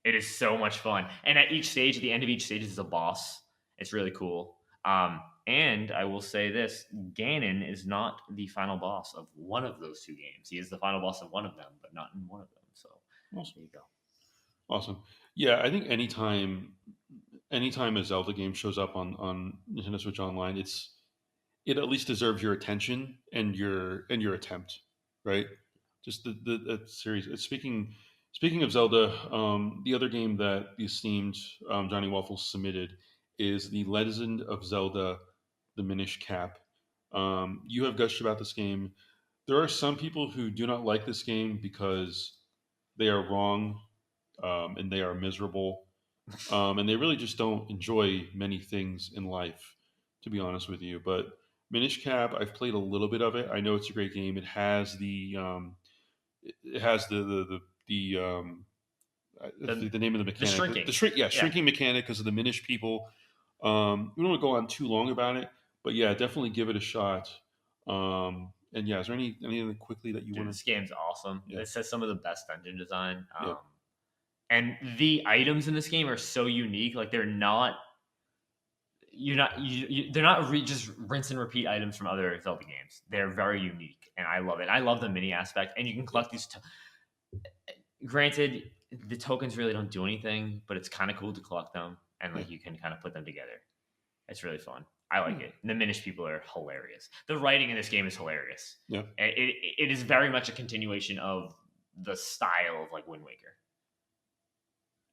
It is so much fun. And at the end of each stage is a boss. It's really cool. And I will say this, Ganon is not the final boss of one of those two games. He is the final boss of one of them, but not in one of them. So Awesome. there you go. Awesome. Yeah, I think anytime a Zelda game shows up on Nintendo Switch Online, it at least deserves your attention and your attempt, right? Just the series. Speaking of Zelda, the other game that the esteemed Johnny Waffles submitted is the Legend of Zelda: The Minish Cap. You have gushed about this game. There are some people who do not like this game because they are wrong, and they are miserable, and they really just don't enjoy many things in life, to be honest with you. But Minish Cap, I've played a little bit of it. I know it's a great game. It has the the name of the The mechanic. shrinking. Yeah. Shrinking mechanic because of the Minish people. We don't want to go on too long about it, but yeah, definitely give it a shot. And yeah, is there anything quickly that you Dude, want to? this game's awesome. Yeah, It says some of the best dungeon design. yeah, And the items in this game are so unique. Like they're not just rinse and repeat items from other Zelda games. They're very unique, and I love it. I love the mini aspect, and you can yeah. collect these. Granted, the tokens really don't do anything, but it's kind of cool to collect them, and Yeah. like you can kind of put them together. It's really fun. I like Hmm. it. And the Minish people are hilarious. The writing in this game is hilarious. Yeah, It is very much a continuation of the style of like Wind Waker.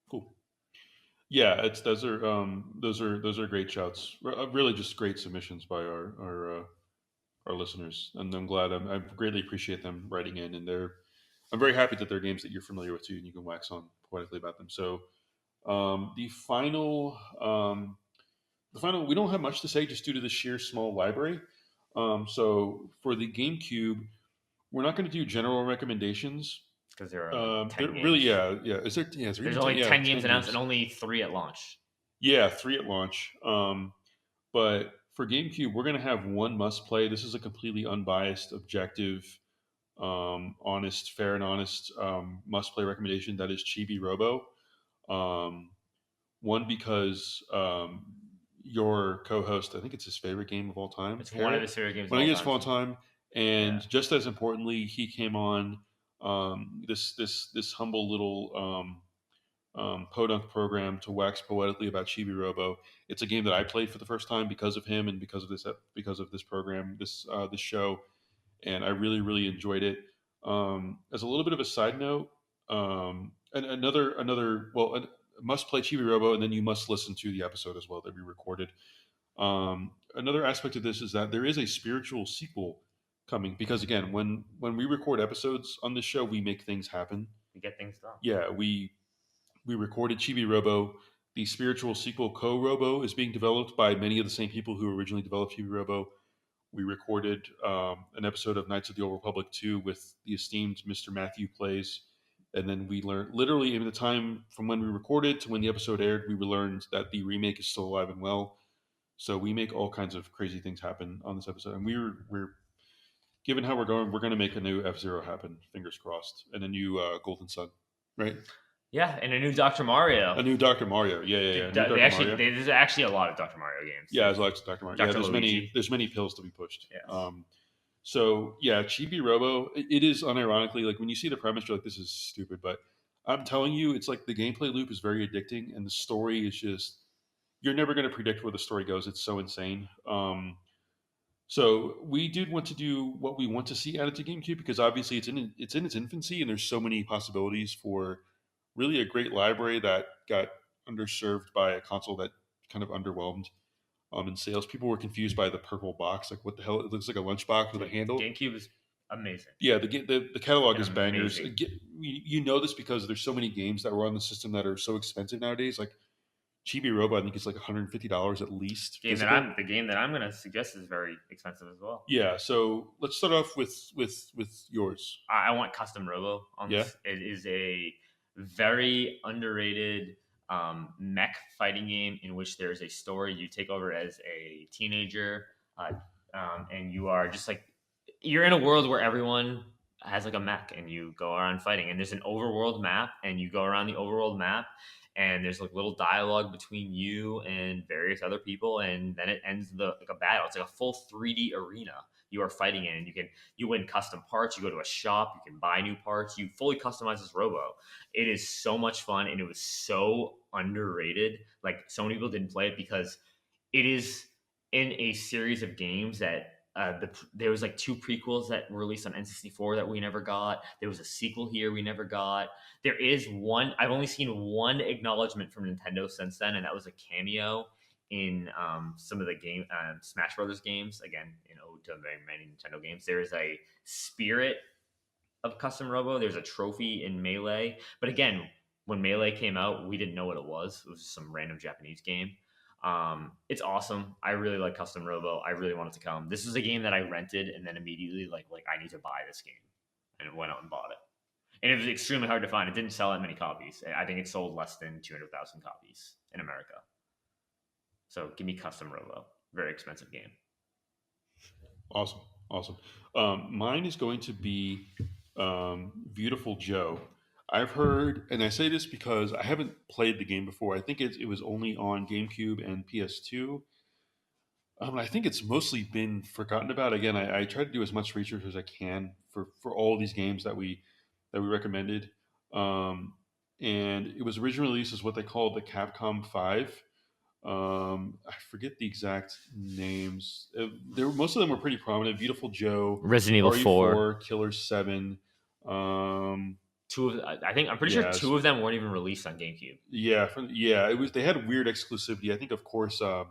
cool. Yeah, it's those are great shouts. Really, just great submissions by our listeners, and I'm glad. I greatly appreciate them writing in, and I'm very happy that they're games that you're familiar with too, and you can wax on poetically about them. So the final, we don't have much to say just due to the sheer small library. So for the GameCube, we're not going to do general recommendations. Because there are like There 10 really, games. yeah. Is there There's even 10? only Yeah, 10 games 10 announced and games. only 3 at launch. Yeah, three at launch. But for GameCube, we're going to have one must play. This is a completely unbiased, objective, honest, fair and honest must play recommendation. That is Chibi Robo. Um, one because your co-host, I think it's his favorite game of all time, It's one of Harold. his favorite games of One of all his time. of all time, and Yeah. just as importantly, he came on this humble little podunk program to wax poetically about Chibi Robo. It's a game that I played for the first time because of him and because of this program, this show, and I really really enjoyed it. As a little bit of a side note, and another must play Chibi Robo, and then you must listen to the episode as well that we recorded. Another aspect of this is that there is a spiritual sequel coming because again, when we record episodes on this show, we make things happen. We get things done. Yeah, we recorded Chibi Robo. The spiritual sequel Co Robo is being developed by many of the same people who originally developed Chibi Robo. We recorded an episode of Knights of the Old Republic 2 with the esteemed Mr. Matthew Plays. And then we learned, literally, in the time from when we recorded to when the episode aired, we learned that the remake is still alive and well. So we make all kinds of crazy things happen on this episode. And we're given how we're going to make a new F Zero happen, fingers crossed, and a new Golden Sun, right? Yeah, and a new Dr. Mario. A new Dr. Mario. Yeah, yeah, yeah. New They Dr. actually, Mario. there's actually a lot of Dr. Mario games. Yeah, as There's like Dr. Mario. Yeah, Dr. Luigi. there's many pills to be pushed. Yes. So yeah, Chibi Robo. It is unironically like when you see the premise, you're like, this is stupid. But I'm telling you, it's like the gameplay loop is very addicting, and the story is just you're never going to predict where the story goes. It's so insane. So we did want to do what we want to see added to GameCube because obviously it's in its infancy, and there's so many possibilities for really a great library that got underserved by a console that kind of underwhelmed in sales. People were confused by the purple box. Like, what the hell? It looks like a lunchbox with a Dude, handle. GameCube is amazing. Yeah, the catalog Freaking is bangers. amazing. You know this because there's so many games that were on the system that are so expensive nowadays. Like Chibi Robo, I think it's like $150 at least physical. The game that I'm gonna suggest is very expensive as well. Yeah, so let's start off with yours. I want Custom Robo on Yeah, this. It is a very underrated mech fighting game in which there is a story. You take over as a teenager, and you are just like you're in a world where everyone has like a mech, and you go around fighting. And there's an overworld map, and you go around the overworld map, and there's like little dialogue between you and various other people, and then it ends like a battle. It's like a full 3D arena you are fighting in, and you win custom parts. You go to a shop, you can buy new parts. You fully customize this Robo. It is so much fun, and it was so underrated. Like so many people didn't play it because it is in a series of games that there was like 2 prequels that were released on N64 that we never got. There was a sequel here we never got. There is one. I've only seen one acknowledgement from Nintendo since then, and that was a cameo in some of the Smash Brothers games. Again, in ode to very many Nintendo games, there is a spirit of Custom Robo. There's a trophy in Melee, but again, when Melee came out, we didn't know what it was. It was just some random Japanese game. It's awesome. I really like Custom Robo. I really want it to come. This is a game that I rented and then immediately like I need to buy this game, and went out and bought it. and it was extremely hard to find. It didn't sell that many copies. I think it sold less than 200,000 copies in America. So give me Custom Robo. Very expensive game. Awesome, awesome. Mine is going to be Beautiful Joe. I've heard, and I say this because I haven't played the game before. I think it was only on GameCube and PS2. I think it's mostly been forgotten about. Again, I try to do as much research as I can for all these games that we recommended. Um, and it was originally released as what they called the Capcom Five. I forget the exact names. Most of them were pretty prominent. Beautiful Joe, Resident Evil 4. RE4, Killer Seven. Um, Two of I think I'm pretty sure yeah, two of them weren't even released on GameCube. yeah. It was they had weird exclusivity. I think, of course, was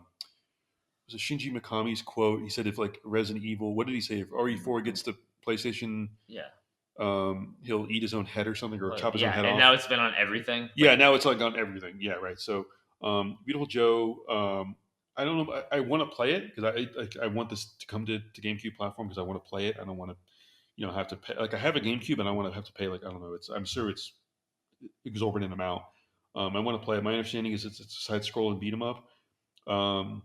it Shinji Mikami's quote? He said, "If like Resident Evil, what did he say? If RE4 gets the PlayStation, Yeah. he'll eat his own head or something, or chop his own Yeah, head and off." now it's been on everything. Yeah, now it's like on everything. Yeah, right. So, Beautiful Joe. I don't know. I want to play it because I want this to come to GameCube platform because I want to play it. I don't want to, have to pay. Like I have a GameCube and I want to have to pay. Like I don't know. I'm sure it's exorbitant amount. I want to play it. My understanding is it's a side scrolling beat 'em up. Um,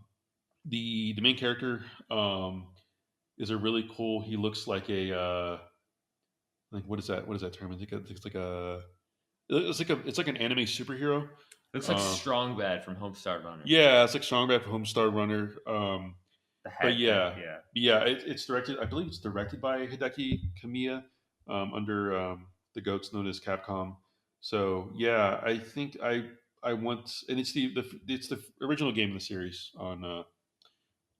the main character is a really cool. He looks like a like what is that? What is that term? I think it's like an anime superhero. Looks like Uh, Strong Bad from Homestar Runner. yeah, it's like Strong Bad for Homestar Runner. The But head thing, yeah, yeah. it's directed. I believe it's directed by Hideki Kamiya under the goats known as Capcom. So yeah, I think I want, and it's the original game in the series on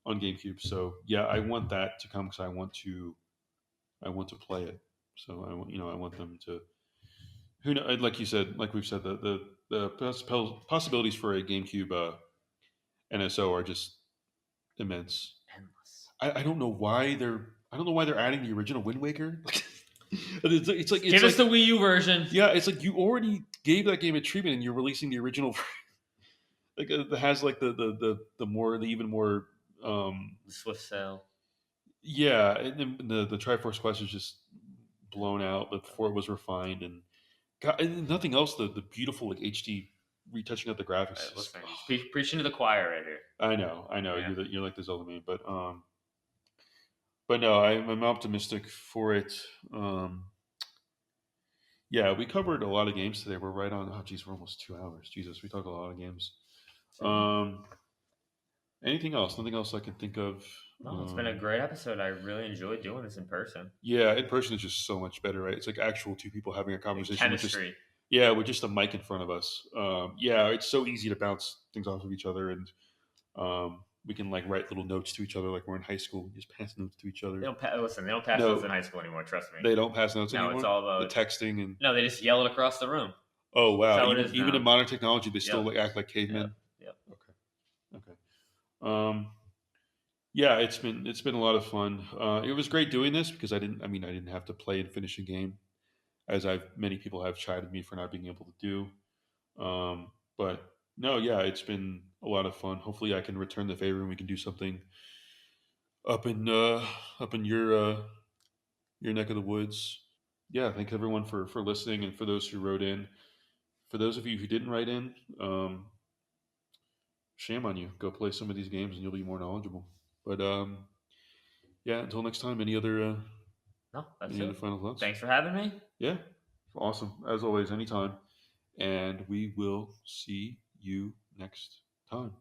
GameCube. So yeah, I want that to come because I want to play it. So I want them to who know, like you said, like we've said, the possibilities for a GameCube NSO are just immense. Endless. I don't know why they're adding the original Wind Waker. It's Give us like the Wii U version. yeah, it's like you already gave that game a treatment and you're releasing the original like that has like the even more The Swift Sail. yeah, and then the Triforce Quest is just blown out before it was refined and God, and nothing else. The beautiful like HD retouching of the graphics. Is just, Listen, he's preaching to the choir right here. I know. Yeah. You're like the Zelda man, but no, I'm optimistic for it. Yeah, we covered a lot of games today. We're right on. Oh, geez, we're almost 2 hours. Jesus, we talked a lot of games. Um, anything else? Nothing else I can think of. No, it's been a great episode. I really enjoyed doing this in person. Yeah, in person is just so much better, right? It's like actual two people having a conversation with just Chemistry. yeah, with just a mic in front of us. Yeah, it's so easy to bounce things off of each other, and we can like write little notes to each other like we're in high school. Just pass notes to each other. Listen, they don't pass No, notes in high school anymore. Trust me. they don't pass notes No, anymore. it's all The about texting and no. They just yell it across the room. oh That's wow, how it is even now. in modern technology, they still Yep. like act like cavemen. Yep. Okay. Um, yeah, it's been a lot of fun. It was great doing this because I mean I didn't have to play and finish a game as I've many people have chided me for not being able to do. But no, yeah, it's been a lot of fun. Hopefully, I can return the favor and we can do something up in uh, up in your neck of the woods. Yeah, thanks everyone for listening and for those who wrote in. For those of you who didn't write in, shame on you. Go play some of these games and you'll be more knowledgeable. But yeah, until next time. No, that's Any other it. final thoughts? Thanks for having me. Yeah, awesome as always. Anytime, and we will see you next time.